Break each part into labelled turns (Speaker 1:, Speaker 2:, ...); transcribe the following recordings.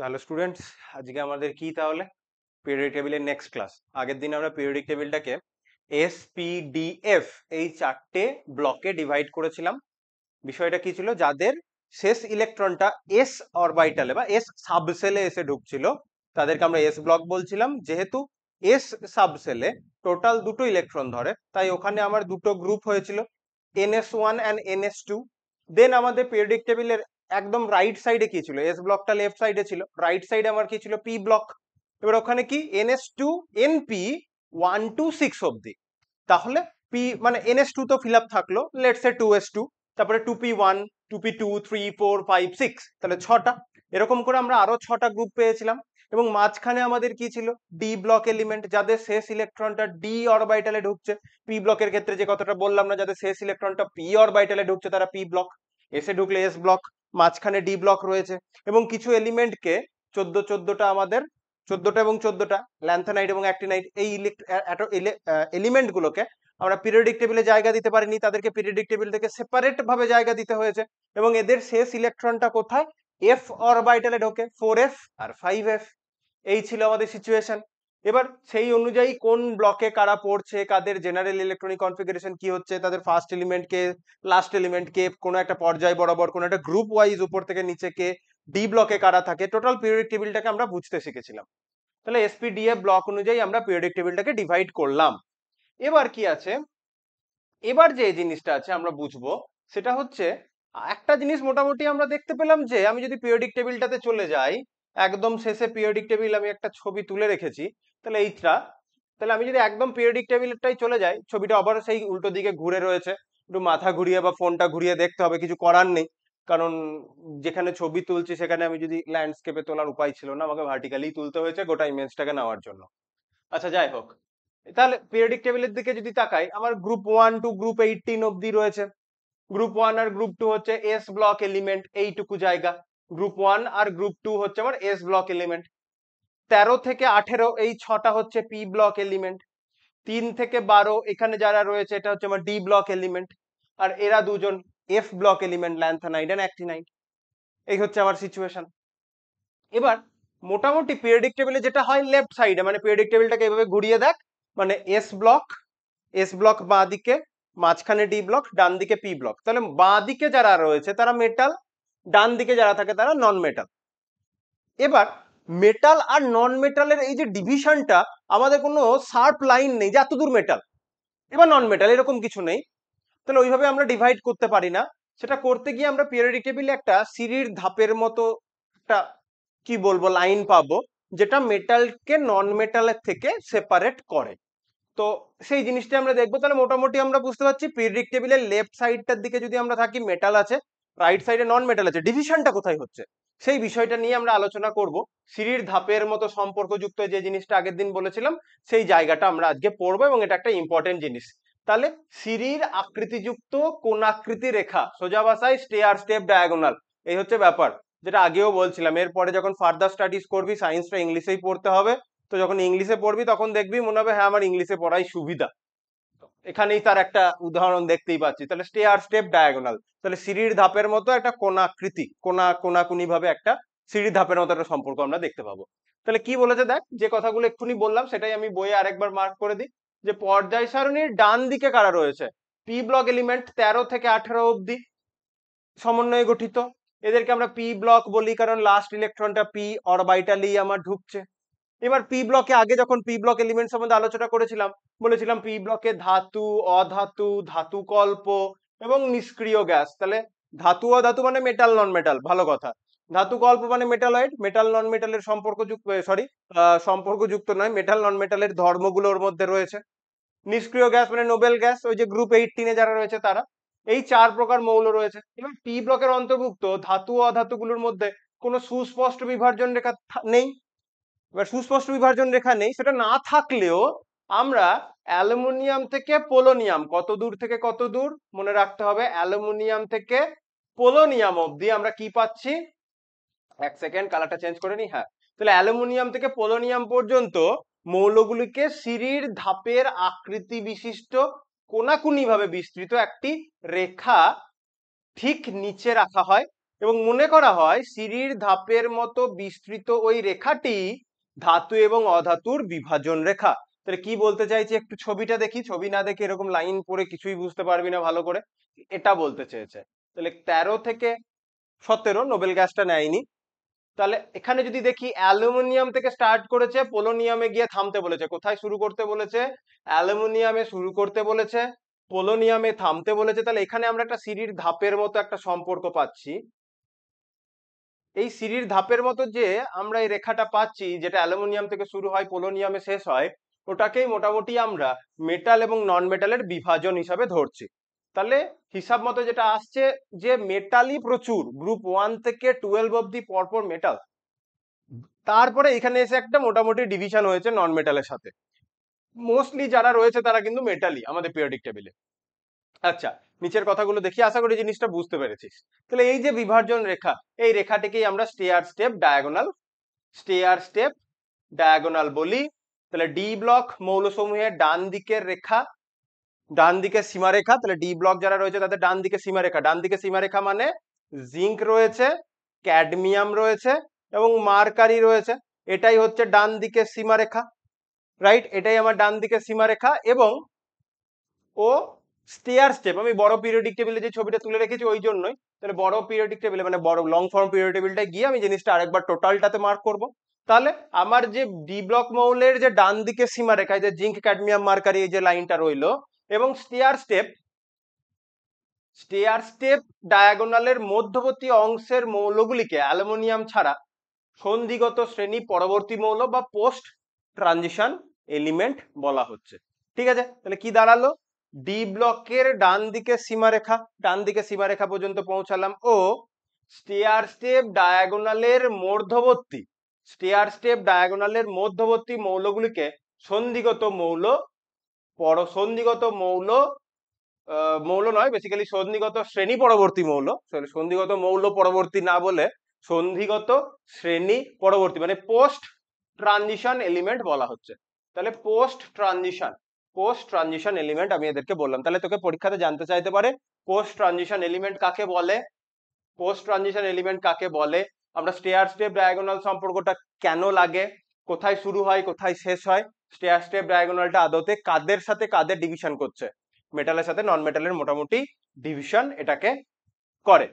Speaker 1: Hello students, আজকে আমাদের কি তাহলে পিরিয়ডিক টেবিলের নেক্সট ক্লাস। আগের দিন আমরা পিরিয়ডিক টেবিলটাকে এসপিডিএফ এই চারটে ব্লকে ডিভাইড করেছিলাম। বিষয়টা কি ছিল, যাদের শেষ ইলেকট্রনটা এস অরবিটালে বা এস সাবসেলে এসে ঢুকছিল তাদেরকে আমরা এস ব্লক বলছিলাম। যেহেতু এস সাবসেলে টোটাল দুটো ইলেকট্রন ধরে, তাই ওখানে আমার দুটো গ্রুপ হয়েছিল, NS1 অ্যান্ড NS2। দেন আমাদের পিরিয়ডিক টেবিলের একদম রাইট সাইডে কি ছিল, এস ব্লকটা লেফট সাইডে ছিল, রাইট সাইডে আমার কি ছিল, পি ব্লক। এবার ওখানে কি NS2 NP 1 to 6 অব্দি। তাহলে পি মানে NS2 তো ফিল আপ থাকলো, লেটস সে 2s2, তারপরে 2p1 2p2 3 4 5 6, তাহলে ছটা। এরকম করে আমরা আরো ছটা গ্রুপ পেয়েছিলাম। এবং মাঝখানে আমাদের কি ছিল, ডি ব্লক এলিমেন্ট, যাদের শেষ ইলেকট্রনটা ডি অরবিটালে ঢুকছে। পি ব্লকের ক্ষেত্রে যে কথাটা বললাম না, যাদের শেষ ইলেকট্রনটা পি অরবিটালে ঢুকছে তারা পি ব্লক, এসে ঢুকলে এস ব্লক, মাঝখানে ডি ব্লক রয়েছে। এবং কিছু এলিমেন্টকে 14টা আমাদের 14টা এবং 14টা ল্যান্থানাইট এবং অ্যাক্টিনাইট, এই এলিমেন্ট গুলোকে আমরা পিরিয়ডিক টেবিলে জায়গা দিতে পারিনি, তাদেরকে পিরিয়ডিক টেবিল থেকে সেপারেট ভাবে জায়গা দিতে হয়েছে। এবং এদের শেষ ইলেকট্রনটা কোথায়, এফ অরবিটালে ঢোকে, 4f আর 5f। এই ছিল আমাদের সিচুয়েশন। এবার সেই অনুযায়ী কোন ব্লকে কারা পড়ছে, কাদের জেনারেল ইলেকট্রনিক কনফিগারেশন কি হচ্ছে, তাদের ফার্স্ট এলিমেন্ট কে, লাস্ট এলিমেন্ট কে, কোনো একটা পর্যায় বরাবর, কোনো একটা গ্রুপ ওয়াইজ উপর থেকে নিচে কে, ডি ব্লকে কারা থাকে, টোটাল পিরিয়ডিক টেবিলটাকে আমরা বুঝতে শিখেছিলাম। তাহলে এসপিডিএফ ব্লক অনুযায়ী আমরা পিরিয়ডিক টেবিলটাকে ডিভাইড করলাম। এবার কি আছে, এবার যে জিনিসটা আছে আমরা বুঝবো, সেটা হচ্ছে একটা জিনিস মোটামুটি আমরা দেখতে পেলাম যে আমি যদি পিরিয়ডিক টেবিলটাতে চলে যাই, একদম শেষে পিরিয়ডিক টেবিল আমি একটা ছবি তুলে রেখেছি, তাহলে এইটা, তাহলে আমি যদি একদম পিরিয়ডিক টেবিলটাই চলে যাই, ছবিটা আবার সেই উল্টো দিকে ঘুরে রয়েছে, একটু মাথা ঘুরিয়ে বা ফোনটা ঘুরিয়ে দেখতে হবে, কিছু করার নেই। কারণ যেখানে ছবি তুলছি সেখানে আমি যদি ল্যান্ডস্কেপে তোলার উপায় ছিল না, আমাকে ভার্টিক্যালি তুলতে হয়েছে গোটা ইমেজটাকে নেওয়ার জন্য। আচ্ছা যাই হোক, তাহলে পিরিয়ডিক টেবিলের দিকে যদি তাকাই, আমার গ্রুপ 1 টু গ্রুপ 18 অব্দি রয়েছে। গ্রুপ 1 আর গ্রুপ 2 হচ্ছে এস ব্লক এলিমেন্ট, এইটুকু জায়গা। গ্রুপ 1 আর গ্রুপ 2 হচ্ছে আমার এস ব্লক এলিমেন্ট। 13 থেকে 18 এই ছটা হচ্ছে পি ব্লক এলিমেন্ট। 3 থেকে 12 এখানে যারা রয়েছে এটা হচ্ছে আমার ডি ব্লক এলিমেন্ট। আর এরা দুজন f block element, lanthanide and actinide. এই হচ্ছে আমার সিচুয়েশন। এবার মোটামুটি পিরিয়ডিক টেবিলে যেটা হয় লেফট সাইডে, মানে পিরিয়ডিক টেবিলটাকে এভাবে ঘুরিয়ে দেখ, মানে এস ব্লক বাঁ দিকে, মাঝখানে ডি ব্লক, ডান দিকে পি ব্লক। তাহলে বাঁ দিকে যারা রয়েছে তারা মেটাল, ডান দিকে যারা থাকে তারা নন মেটাল। এবার মেটাল আর নন মেটালের এই যে ডিভিশনটা, আমাদের কোনো শার্প লাইন নেই যে এত দূর মেটাল এবার নন মেটাল, এরকম কিছু নেই। তাহলে ওইভাবে আমরা ডিভাইড করতে পারি না। সেটা করতে গিয়ে আমরা পিরিয়ডিক টেবিলে একটা সিঁড়ির ধাপের মতো একটা কি বলবো লাইন পাবো, যেটা মেটালকে নন মেটালের থেকে সেপারেট করে। তো সেই জিনিসটা আমরা দেখবো। তাহলে মোটামুটি আমরা বুঝতে পারছি পিরিয়ডিক টেবিলের লেফট সাইডটার দিকে যদি আমরা থাকি মেটাল আছে, রাইট সাইডে নন মেটাল আছে, ডিভিশনটা কোথায় হচ্ছে সেই বিষয়টা নিয়ে আমরা আলোচনা করব। সিঁড়ির ধাপের মতো সম্পর্কযুক্ত যে জিনিসটা আগের দিন বলেছিলাম, সেই জায়গাটা আমরা আজকে পড়বো এবং এটা একটা ইম্পর্টেন্ট জিনিস। তাহলে সিঁড়ির আকৃতিযুক্ত কোণাকৃতি রেখা, সোজা ভাষায় স্টেয়ার স্টেপ ডায়াগোনাল, এই হচ্ছে ব্যাপার, যেটা আগেও বলছিলাম। এরপরে যখন ফার্দার স্টাডিজ করবি, সায়েন্সটা ইংলিশেই পড়তে হবে, তো যখন ইংলিশে পড়বি তখন দেখবি মনে হবে হ্যাঁ আমার ইংলিশে পড়াই সুবিধা। এখানেই তার একটা উদাহরণ দেখতেই পাচ্ছি। তাহলে স্টেয়ার স্টেপ ডায়াগোনাল, তাহলে সিঁড়ির ধাপের মতো একটা কোণাকৃতি, কোনাকুনি ভাবে একটা সিঁড়ির ধাপের মতো একটা সম্পর্ক আমরা দেখতে পাবো। তাহলে কি বলেছে দেখ, যে কথাগুলো এক্ষুনি বললাম সেটাই আমি বইয়ে আরেকবার মার্ক করে দিই, যে পর্যায় সারণীর ডান দিকে কারা রয়েছে, পি ব্লক এলিমেন্ট 13 থেকে 18 অব্দি সমন্বয়ে গঠিত। এদেরকে আমরা পি ব্লক বলি কারণ লাস্ট ইলেকট্রনটা পি অরবিটালি আমার ঢুকছে। এবার পি ব্লকে আগে যখন পি ব্লক এলিমেন্ট সম্বন্ধে আলোচনা করেছিলাম, বলেছিলাম পি ব্লকে ধাতু, অধাতু, ধাতু কল্প এবং নিষ্ক্রিয় গ্যাস। তাহলে ধাতু অধাতু মানে মেটাল নন মেটাল, ভালো কথা। ধাতু কল্প মানে মেটালয়েড, মেটাল নন মেটালের সম্পর্কযুক্ত, সরি সম্পর্কযুক্ত নয়, মেটাল নন মেটালের ধর্মগুলোর মধ্যে রয়েছে। নিষ্ক্রিয় গ্যাস মানে নোবেল গ্যাস, ওই যে গ্রুপ 18 যারা রয়েছে তারা। এই 4 প্রকার মৌল রয়েছে। এবার পি ব্লকের অন্তর্ভুক্ত ধাতু অধাতুগুলোর মধ্যে কোনো সুস্পষ্ট বিভাজন রেখা নেই। এবার সুস্পষ্ট বিভাজন রেখা নেই, সেটা না থাকলেও আমরা অ্যালুমিনিয়াম থেকে পোলোনিয়াম, কত দূর থেকে কত দূর মনে রাখতে হবে, অ্যালুমিনিয়াম থেকে পোলোনিয়াম অবধি আমরা কি পাচ্ছি, এক সেকেন্ড কালারটা চেঞ্জ করে নি, হ্যাঁ। তাহলে অ্যালুমিনিয়াম থেকে পোলোনিয়াম পর্যন্ত মৌলগুলিকে সিঁড়ির ধাপের আকৃতি বিশিষ্ট কোনাকুনি ভাবে বিস্তৃত একটি রেখা ঠিক নিচে রাখা হয়। এবং মনে করা হয় সিঁড়ির ধাপের মতো বিস্তৃত ওই রেখাটি ধাতু এবং অধাতুর বিভাজন রেখা। তাহলে কি বলতে চাইছে, একটু ছবিটা দেখি, ছবি না দেখে এরকম লাইন পড়ে কিছুই বুঝতে পারবি না ভালো করে। এটা বলতে চেয়েছে। তাহলে 13 থেকে 17 নোবেল গ্যাসটা নেয়নি। তাহলে এখানে যদি দেখি অ্যালুমিনিয়াম থেকে স্টার্ট করেছে, পোলোনিয়ামে গিয়ে থামতে বলেছে। কোথায় শুরু করতে বলেছে? অ্যালুমিনিয়ামে শুরু করতে বলেছে, পোলোনিয়ামে থামতে বলেছে। তাহলে এখানে আমরা একটা সিঁড়ির ধাপের মতো একটা সম্পর্ক পাচ্ছি। এই সিঁড়ির ধাপের মতো যে আমরা এই রেখাটা পাচ্ছি, যেটা অ্যালুমিনিয়াম থেকে শুরু হয় পোলোনিয়ামে শেষ হয়, ওটাকেই মোটামুটি আমরা মেটাল এবং নন মেটালের বিভাজন হিসাবে ধরছি। তাহলে হিসাব মতো যেটা আসছে যে মেটালই প্রচুর, গ্রুপ 1 থেকে 12 অব্দি পরপর মেটাল। তারপরে এখানে এসে একটা মোটামুটি ডিভিশন হয়েছে নন মেটালের সাথে। মোস্টলি যারা রয়েছে তারা কিন্তু মেটালই আমাদের পিরিয়ডিক টেবিলে। আচ্ছা, নিচের কথাগুলো দেখি, আশা করি জিনিসটা বুঝতে পেরেছিস। তাহলে এই যে বিভাজন রেখা, এই রেখাটিকেই আমরা স্টেয়ার স্টেপ ডায়াগোনাল বলি। তাহলে ডি ব্লক মৌলসমূহের ডান দিকের রেখা, ডান দিকে সীমারেখা। তাহলে ডি ব্লক যারা রয়েছে তাদের ডান দিকে সীমারেখা, ডান দিকে সীমারেখা মানে জিঙ্ক রয়েছে, ক্যাডমিয়াম রয়েছে এবং মার্কারি রয়েছে। এটাই হচ্ছে ডান দিকে সীমারেখা, রাইট? এটাই আমার ডান দিকে সীমারেখা। এবং ও স্টেয়ার স্টেপ, আমি বড় পিরিয়ডিক টেবিলে যে ছবিটা তুলে রেখেছি ওই জন্যই। তাহলে বড় পিরিয়ডিক টেবিলে মানে বড় লং ফর্ম পিরিয়ডিক টেবিলটা গিয়ে আমি জিনিসটা আরেকবার টোটালটাতে মার্ক করব। তাহলে আমার যে ডি ব্লক মৌলের যে ডান দিকে সীমারেখায় যে জিঙ্ক ক্যাডমিয়াম মার্কারি এই যে লাইনটা রইলো, এবং স্টেয়ার স্টেপ ডায়াগোনালের মধ্যবর্তী অংশের মৌলগুলিকে অ্যালুমিনিয়াম ছাড়া সন্ধিগত শ্রেণী পরবর্তী মৌল বা পোস্ট ট্রানজিশন এলিমেন্ট বলা হচ্ছে। ঠিক আছে, তাহলে কি দাঁড়ালো? ডি ব্লকের ডান দিকে সীমারেখা পর্যন্ত পৌঁছালাম, ও স্টেয়ার স্টেপ ডায়াগোনালের মধ্যবর্তী মৌলগুলিকে সন্ধিগত মৌল মৌল নয়, বেসিক্যালি সন্ধিগত শ্রেণী পরবর্তী মৌল, সন্ধিগত মৌল পরবর্তী না বলে সন্ধিগত শ্রেণী পরবর্তী মানে পোস্ট ট্রানজিশন এলিমেন্ট বলা হচ্ছে। তাহলে পোস্ট ট্রানজিশন এলিমেন্ট আমি এদেরকে বললাম। তাহলে তোকে পরীক্ষাতে জানতে চাইতে পারে পোস্ট ট্রানজিশন এলিমেন্ট কাকে বলে, আমরা স্টেয়ার স্টেপ ডায়াগোনাল সম্পর্কটা কেন লাগে, কোথায় শুরু হয় কোথায় শেষ হয়, স্টেয়ার স্টেপ ডায়াগোনালটা আদতে কাদের সাথে কাদের ডিভিশন করছে, মেটালের সাথে নন মেটালের মোটামুটি ডিভিশন এটাকে করে।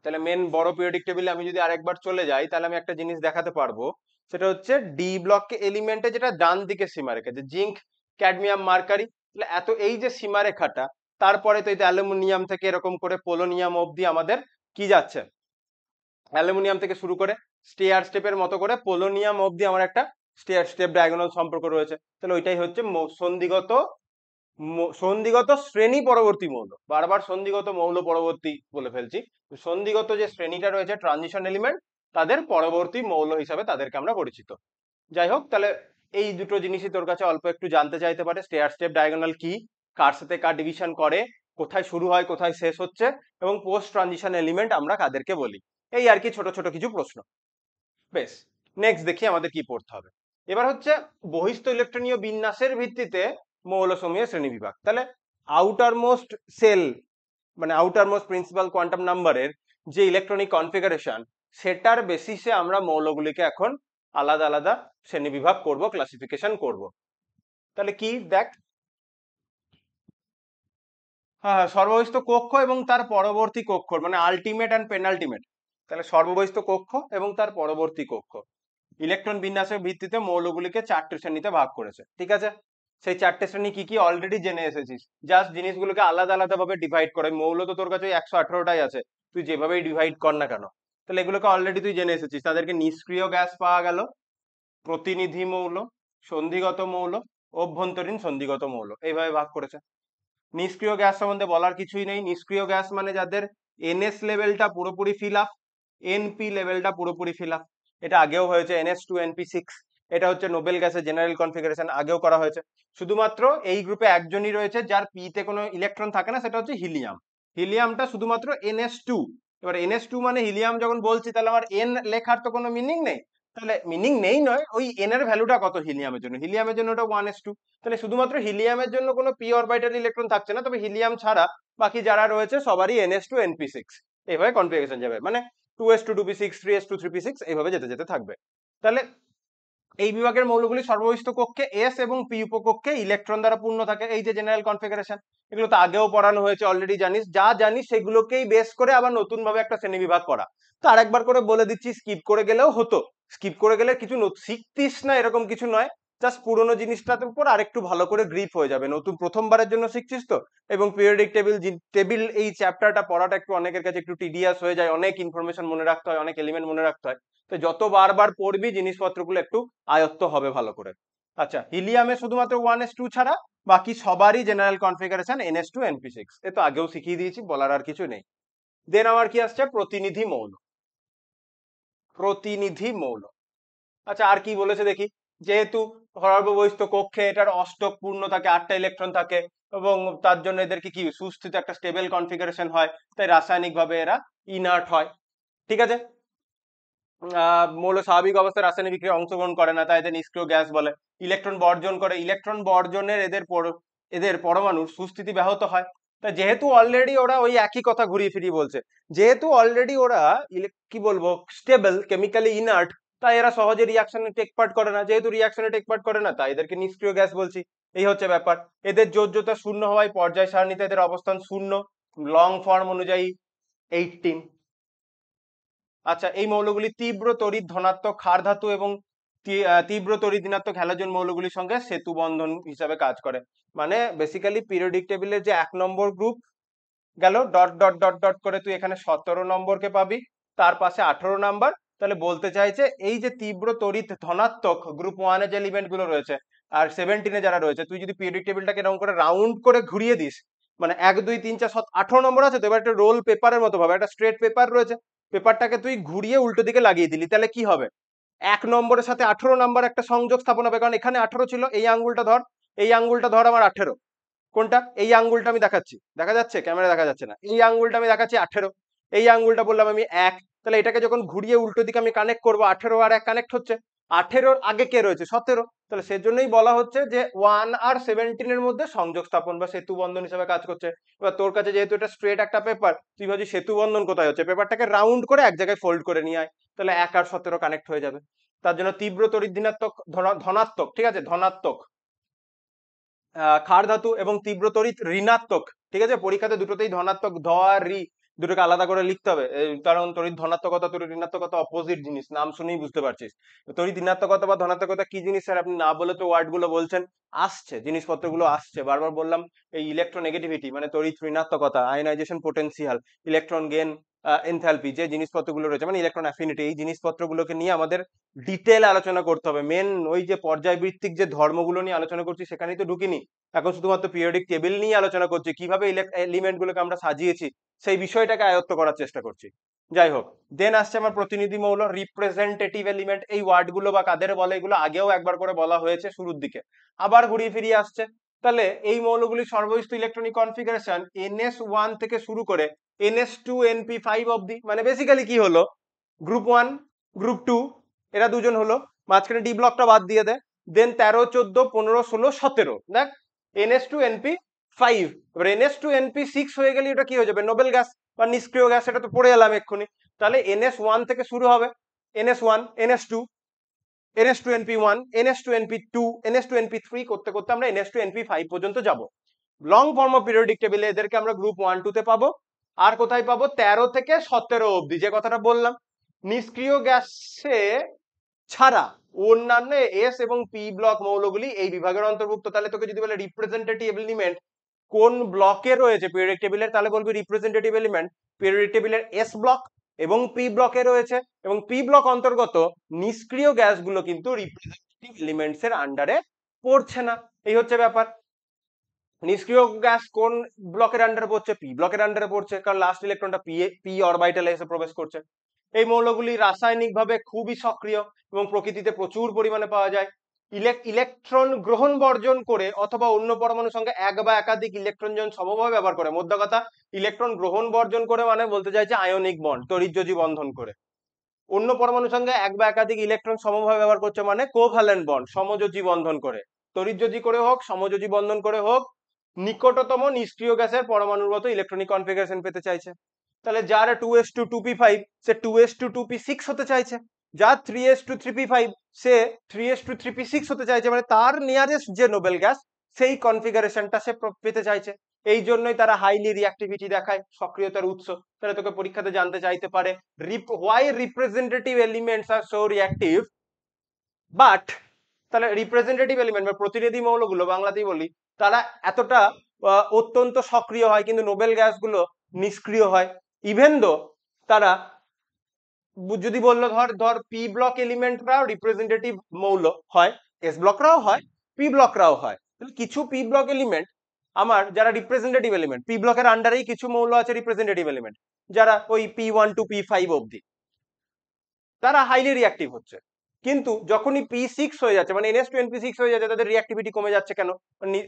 Speaker 1: তাহলে মেন বড় পিরিয়ডিক টেবিলে আমি যদি আরেকবার চলে যাই, তাহলে আমি একটা জিনিস দেখাতে পারবো, সেটা হচ্ছে ডি ব্লক এলিমেন্টে যেটা ডান দিকে সীমারেখা, যে জিঙ্ক ক্যাডমিয়াম মার্কারি। তাহলে এত এই যে সীমারেখাটা, তারপরে তো এই যে অ্যালুমিনিয়াম থেকে এরকম করে পোলোনিয়াম অবধি আমাদের কি যাচ্ছে, অ্যালুমিনিয়াম থেকে শুরু করে স্টেয়ার স্টেপের মতো করে পোলোনিয়াম অবধি আমার একটা স্টেয়ার স্টেপ ডায়াগোনাল সম্পর্ক রয়েছে। তাহলে ওইটাই হচ্ছে সন্ধিগত শ্রেণী পরবর্তী মৌল, বারবার সন্ধিগত মৌল পরবর্তী বলে ফেলছি। সন্ধিগত যে শ্রেণীটা রয়েছে ট্রানজিশন এলিমেন্ট, তাদের পরবর্তী মৌল হিসাবে তাদেরকে আমরা পরিচিত। যাই হোক, তাহলে এই দুটো জিনিসই তোর কাছে অল্প একটু জানতে চাইতে পারে, স্টেয়ার স্টেপ ডায়াগোনাল কি, কার সাথে কার ডিভিশন করে, কোথায় শুরু হয় কোথায় শেষ হচ্ছে, এবং পোস্ট ট্রানজিশন এলিমেন্ট আমরা কাদেরকে বলি। এই আর কি ছোট ছোট কিছু প্রশ্ন। বেশ, নেক্সট দেখি আমাদের কি পড়তে হবে। এবার হচ্ছে বহিস্থ ইলেকট্রনীয় বিন্যাসের ভিত্তিতে মৌলসমূহের শ্রেণীবিভাগ। তাহলে আউটার মোস্ট সেল মানে আউটার মোস্ট প্রিন্সিপাল কোয়ান্টাম নাম্বারের যে ইলেকট্রনিক কনফিগারেশন, সেটার বেসিসে আমরা মৌলগুলিকে এখন আলাদা আলাদা শ্রেণীবিভাগ করব, ক্লাসিফিকেশন করব। তাহলে কি দেখ, হ্যাঁ, সর্ববহিস্থ কক্ষ এবং তার পরবর্তী কক্ষ মানে আলটিমেট অ্যান্ড পেনাল্টিমেট। তাহলে সর্ববহিস্থ কক্ষ এবং তার পরবর্তী কক্ষ ইলেকট্রন বিন্যাসের ভিত্তিতে মৌলগুলিকে 4টে শ্রেণীতে ভাগ করেছে। ঠিক আছে, সেই 4টে শ্রেণী কি কি অলরেডি জেনে এসেছিস, জাস্ট জিনিসগুলোকে আলাদা আলাদা ভাবে ডিভাইড করে। মৌল তো তোর কাছে 118টাই আছে, তুই যেভাবেই ডিভাইড কর না কেন। তাহলে এগুলোকে অলরেডি তুই জেনে এসেছিস। তাদেরকে নিষ্ক্রিয় গ্যাস পাওয়া গেল, প্রতিনিধি মৌল, সন্ধিগত মৌল, অভ্যন্তরীণ সন্ধিগত মৌল, এইভাবে ভাগ করেছে। নিষ্ক্রিয় গ্যাস সম্বন্ধে বলার কিছুই নেই। নিষ্ক্রিয় গ্যাস মানে যাদের এনএস লেভেলটা পুরোপুরি ফিল আপ, এনপি লেভেলটা পুরোপুরি ফিল আপ। এটা আগেও হয়েছে, NH2 NP6। এটা হচ্ছে নোবেল গ্যাসের জেনারেল কনফিগারেশন, আগেও করা হয়েছে। শুধুমাত্র এই গ্রুপে একজনই রয়েছে যার পিতে কোনো ইলেকট্রন থাকে না, সেটা হচ্ছে হিলিয়াম। হিলিয়ামটা শুধুমাত্র NH2। এবার NH2 মানে হিলিয়াম যখন বলছি, তাহলে আমার এন লেখার তো কোনো মিনিং নেই। তাহলে মিনিং নেই নয়, ওই এন এর ভ্যালুটা কত হিলিয়ামের জন্য ওটা 1s2। তাহলে শুধুমাত্র হিলিয়ামের জন্য কোনো পি অরবিটাল ইলেকট্রন থাকছে না, তবে হিলিয়াম ছাড়া বাকি যারা রয়েছে সবারই NH2 NP6। এইভাবে কনফিগারেশন যাবে, মানে 2s2 2p6 3s2 3p6 এইভাবে যেতে যেতে থাকবে। তাহলে এই বিভাগের মৌলগুলি সর্বস্থ কক্ষে এস এবং পি উপকক্ষে ইলেকট্রন দ্বারা পূর্ণ থাকে। এই যে জেনারেল কনফিগারেশন, এগুলো তো আগেও পড়ানো হয়েছে, অলরেডি জানিস, যা জানিস সেগুলোকেই বেস করে আবার নতুন ভাবে একটা শ্রেণীবিভাগ করা। তো আরেকবার করে বলে দিচ্ছি, স্কিপ করে গেলেও হতো, স্কিপ করে গেলে কিছু শিখতিস না এরকম কিছু নয়, জাস্ট পুরোনো জিনিসটার উপর আরেকটু ভালো করে গ্রিপ হয়ে যাবে, নতুন প্রথমবারের জন্য শিখছিস তো। এবং পিরিয়ডিক টেবিল এই চ্যাপ্টারটা পড়াটা একটু অনেকের কাছে একটু টিডিয়াস হয়ে যায়, অনেক ইনফরমেশন মনে রাখতে হয়, অনেক এলিমেন্ট মনে রাখতে হয়। তো যত বারবার পড়বি জিনিসপত্রগুলো একটু আয়ত্ত হবে ভালো করে। আচ্ছা, হিলিয়ামে শুধুমাত্র 1s2 ছাড়া বাকি সবারই জেনারেল কনফিগারেশন ns2np6, এ তো আগেও শিখিয়ে দিয়েছি, বলার আর কিছু নেই। দেন আমার কি আসছে, প্রতিনিধি মৌল। প্রতিনিধি মৌল, আচ্ছা আর কি বলেছে দেখি। যেহেতু সর্ববহিস্থ কক্ষে এটার অষ্টক পূর্ণ থাকে, 8টা ইলেকট্রন থাকে, এবং তার জন্য এদেরকে কি সুস্থিত একটা স্টেবল কনফিগারেশন হয়, তাই রাসায়নিক ভাবে এরা ইনার্ট হয়। ঠিক আছে, মৌল স্বাভাবিক অবস্থায় রাসায়নিক বিক্রিয়ায় অংশগ্রহণ করে না, তাই এদের নিষ্ক্রিয় গ্যাস বলে। ইলেকট্রন বর্জন করে, ইলেকট্রন বর্জনের এদের পরমাণুর সুস্থিতি ব্যাহত হয়। তা যেহেতু অলরেডি ওরা ওই একই কথা ঘুরিয়ে ফিরিয়ে বলছে, যেহেতু অলরেডি ওরা কি বলবো স্টেবল, কেমিক্যালি ইনার্ট, তাই এরা সহজে রিয়াকশনে টেক পার্ট করে না। যেহেতু রিয়াকশনে টেক পার্ট করে না, তাই এদেরকে নিষ্ক্রিয় গ্যাস বলছি। এই হচ্ছে ব্যাপার। এদের যোজ্যতা শূন্য হওয়ায় পর্যায় সারণীতে এদের অবস্থান শূন্য, লং ফর্ম অনুযায়ী 18। আচ্ছা, এই মৌলগুলি তীব্র তড়িৎ ধনাত্মক ক্ষার ধাতু এবং তীব্র তড়িৎ ঋণাত্মক হ্যালোজেন মৌলগুলির সঙ্গে সেতু বন্ধন হিসাবে কাজ করে। মানে বেসিক্যালি পিরিয়ডিক টেবিলের যে 1 নম্বর গ্রুপ গেল ডট ডট ডট ডট করে, তুই এখানে 17 নম্বরকে পাবি, তার পাশে 18 নাম্বার। তাহলে বলতে চাইছে এই যে তীব্র তড়িৎ ধনাত্মক গ্রুপ 1-এ যে এলিমেন্ট গুলো রয়েছে আর 17-এ যারা রয়েছে, তুই যদি পিরিয়ডিক টেবিলটাকে এরকম করে রাউন্ড করে ঘুরিয়ে দিস, মানে 1 2 3 4 7 18 নম্বর আছে, তো এবার একটা রোল পেপারের মতো ভাবে একটা স্ট্রেট পেপার রয়েছে, পেপারটাকে তুই ঘুরিয়ে উল্টো দিকে লাগিয়ে দিলি, তাহলে কি হবে, 1 নম্বরের সাথে 18 নাম্বার একটা সংযোগ স্থাপন হবে, কারণ এখানে 18 ছিল। এই আঙ্গুলটা ধর, এই আঙ্গুলটা ধর আমার 18, কোনটা, এই আঙ্গুলটা আমি দেখাচ্ছি, দেখা যাচ্ছে, ক্যামেরা দেখা যাচ্ছে না, এই আঙ্গুলটা আমি দেখাচ্ছি 18, এই আঙ্গুলটা বললাম আমি 1। তাহলে এটাকে যখন ঘুরিয়ে উল্টো দিকে আমি কানেক্ট করবো, 18 আর 1 কানেক্ট হচ্ছে, 18-র আগে কে রয়েছে, 17। তাহলে সেজন্যই বলা হচ্ছে যে 1 আর 17-এর মধ্যে সংযোগ স্থাপন বা সেতু বন্ধন হিসেবে কাজ করছে। এবার তোর কাছে যেহেতু এটা স্ট্রেট একটা পেপার, তুই ভাবছিস সেতু বন্ধন কোথায় হচ্ছে, পেপারটাকে রাউন্ড করে এক জায়গায় ফোল্ড করে নিয়ে আয়, তাহলে 1 আর 17 কানেক্ট হয়ে যাবে। তার জন্য তীব্র তড়িৎ ঋণাত্মক ধনাত্মক, ঠিক আছে, ধনাত্মক ক্ষার ধাতু এবং তীব্র তড়িৎ ঋণাত্মক, ঠিক আছে, পরীক্ষাতে দুটোতেই ধনাত্মক ধ আর রি দুটোকে আলাদা করে লিখতে হবে, কারণ তড়িৎ ধনাত্মকতা তড়িৎ ঋণাত্মকতা অপোজিট জিনিস, নাম শুনেই বুঝতে পারছিস। তড়িৎ ঋণাত্মকতা বা ধনাত্মকতা কি জিনিস স্যার, আপনি না বলে তো ওয়ার্ড গুলো বলছেন, আসছে জিনিসপত্রগুলো আসছে, বারবার বললাম। এই ইলেকট্রোনেগেটিভিটি মানে তড়িৎ ঋণাত্মকতা, ionization potential, electron gain, enthalpy, যে জিনিসপত্রগুলো রয়েছে মানে ইলেকট্রন অ্যাফিনিটি, এই জিনিসপত্রগুলোকে নিয়ে আমাদের ডিটেল আলোচনা করতে হবে। মেন ওই যে পর্যায়ভিত্তিক যে ধর্মগুলো নিয়ে আলোচনা করছি সেখানেই তো ঢুকিনি, এখন শুধুমাত্র পিরিয়ডিক টেবিল নিয়ে আলোচনা করছি, কিভাবে এলিমেন্ট গুলোকে আমরা সাজিয়েছি সেই বিষয়টাকে আয়ত্ত করার চেষ্টা করছি। যাই হোক, দেন আসছে আমার প্রতিনিধি মৌল, রিপ্রেজেন্টেটিভ এলিমেন্ট। এই ওয়ার্ড গুলো বা কাদের বলে, এগুলো আগেও একবার করে বলা হয়েছে শুরুর দিকে, আবার ঘুরিয়ে ফিরিয়ে আসছে। তাহলে এই মৌলগুলি সর্বস্থ ইলেকট্রনিক কনফিগারেশন NS1 থেকে শুরু করে NS2 NP5 অব্দি, মানে বেসিক্যালি কি হলো, গ্রুপ 1 গ্রুপ 2 এরা দুজন হলো, মাঝখানে ডি ব্লকটা বাদ দিয়ে দেয়, দেন 13 14 15 16 17, দেখ NS2 NP5। এবার NS2 NP6 হয়ে গেলে এটা কি হয়ে যাবে, নোবেল গ্যাস বা নিষ্ক্রিয় গ্যাস, এটা তো পড়ে এলাম এক্ষুনি। তাহলে NS1 থেকে শুরু হবে, NS1 NS2 NS2 NP1 NS2 NP2 NS2 NP3 করতে করতে আমরা NS2 NP5 পর্যন্ত যাব। লং ফর্ম অফ পিরিয়ডিক টেবিলে এদেরকে আমরা গ্রুপ 1 2 তে পাবো। আর কোথায় পাবো, 13 থেকে 17 অবধি, যে কথাটা বললাম, নিষ্ক্রিয় গ্যাসে ছাড়া অন্যান্য এস এবং পি ব্লক মৌলগুলি এই বিভাগের অন্তর্ভুক্ত। তাহলে তোকে যদি বলে রিপ্রেজেন্টেটিভ এলিমেন্ট কোন ব্লকে রয়েছে পিরিয়ডিক টেবিলের, তাহলে বলবি রিপ্রেজেন্টেটিভ এলিমেন্ট পিরিয়ডিক টেবিলের এস ব্লক এবং পি ব্লকে রয়েছে, এবং পি ব্লক অন্তর্গত নিষ্ক্রিয় গ্যাসগুলো কিন্তু রিপ্রেজেন্টেটিভ এলিমেন্টস এর আন্ডারে পড়ছে না। এই হচ্ছে ব্যাপার। নিষ্ক্রিয় গ্যাস কোন ব্লকের আন্ডারে পড়ছে, পি ব্লকের আন্ডারে পড়ছে, কারণ লাস্ট ইলেকট্রনটা পি অরবিটালে এসে প্রবেশ করছে। এই মৌলগুলি রাসায়নিকভাবে খুবই সক্রিয় এবং প্রকৃতিতে প্রচুর পরিমাণে পাওয়া যায়। ইলেকট্রন গ্রহণ বর্জন করে অথবা অন্য পরমাণুর সঙ্গে এক বা একাধিক ইলেকট্রন জন সমভাবে ব্যবহার করে, মোদ্দা কথা ইলেকট্রন গ্রহণ বর্জন করে মানে বলতে চাইছে আয়নিক বন্ড, তড়িৎযোজী বন্ধন করে। অন্য পরমাণুর সঙ্গে এক বা একাধিক ইলেকট্রন সমভাবে ব্যবহার করছে মানে কোভ্যালেন্ট বন্ড, সমযোজী বন্ধন করে, তড়িৎযোজী করে হোক সমযোজী বন্ধন করে হোক, নিকটতম নিষ্ক্রিয় গ্যাসের পরমাণুর মতো ইলেকট্রনিক কনফিগারেশন পেতে চাইছে। তাহলে যার 2s2 2p5 সে 2s2 2p6 হতে চাইছে, যার 3s2 3p5 সে 3s2 3p6 হতে চাইছে, মানে তার নিয়ারেস্ট যে নোবেল গ্যাস সেই কনফিগারেশনটা সে পেতে চাইছে। এই জন্যই তারা হাইলি রিঅ্যাক্টিভিটি দেখায়, সক্রিয়তার উৎস। তাহলে তোকে পরীক্ষাতে জানতে চাইতে পারে why representative elements are so reactive but, তাহলে রিপ্রেজেন্টেটিভ এলিমেন্ট বা প্রতিনিধি মৌলগুলো বাংলাতেই বলি, তারা এতটা অত্যন্ত সক্রিয় হয় কিন্তু নোবেল গ্যাসগুলো নিষ্ক্রিয় হয়। ইভেন দো তারা যদি বললো ধর পি ব্লক এলিমেন্টরাও রিপ্রেজেন্টেটিভ মৌল হয়, এস ব্লকরাও হয়, পি ব্লকরাও হয়। কিছু পি ব্লক এলিমেন্ট আমার যারা রিপ্রেজেন্টেটিভ এলিমেন্ট, পি ব্লকের আন্ডারেই কিছু মৌল আছে রিপ্রেজেন্টেটিভ এলিমেন্ট, যারা ওই P1 to P5 অব্দি, তারা হাইলি রিঅ্যাক্টিভ হচ্ছে। কিন্তু যখনই P6 হয়ে যাচ্ছে, মানে NS2 NP6 হয়ে যাচ্ছে, তাদের রিঅ্যাক্টিভিটি কমে যাচ্ছে কেন?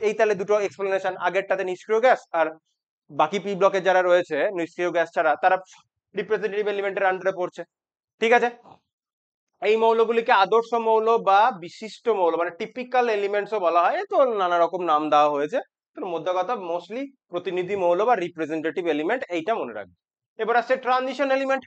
Speaker 1: এই তাহলে দুটো এক্সপ্লেনেশন, আগেরটাতে নিষ্ক্রিয় গ্যাস, আর বাকি পি ব্লকে যারা রয়েছে নিষ্ক্রিয় গ্যাস ছাড়া তারা রিপ্রেজেন্টেটিভ এলিমেন্টের আন্ডারে পড়ছে। ঠিক আছে, এই মৌলগুলিকে আদর্শ মৌল বা বিশিষ্ট মৌল মানে টিপিক্যাল এলিমেন্টসও বলা হয়, তো নানা রকম নাম দেওয়া হয়েছে। তো মধ্য কথা মোস্টলি প্রতিনিধি মৌল বা রিপ্রেজেন্টেটিভ এলিমেন্ট, এইটা মনে রাখবে। এবার আসছে ট্রানজিশন এলিমেন্ট।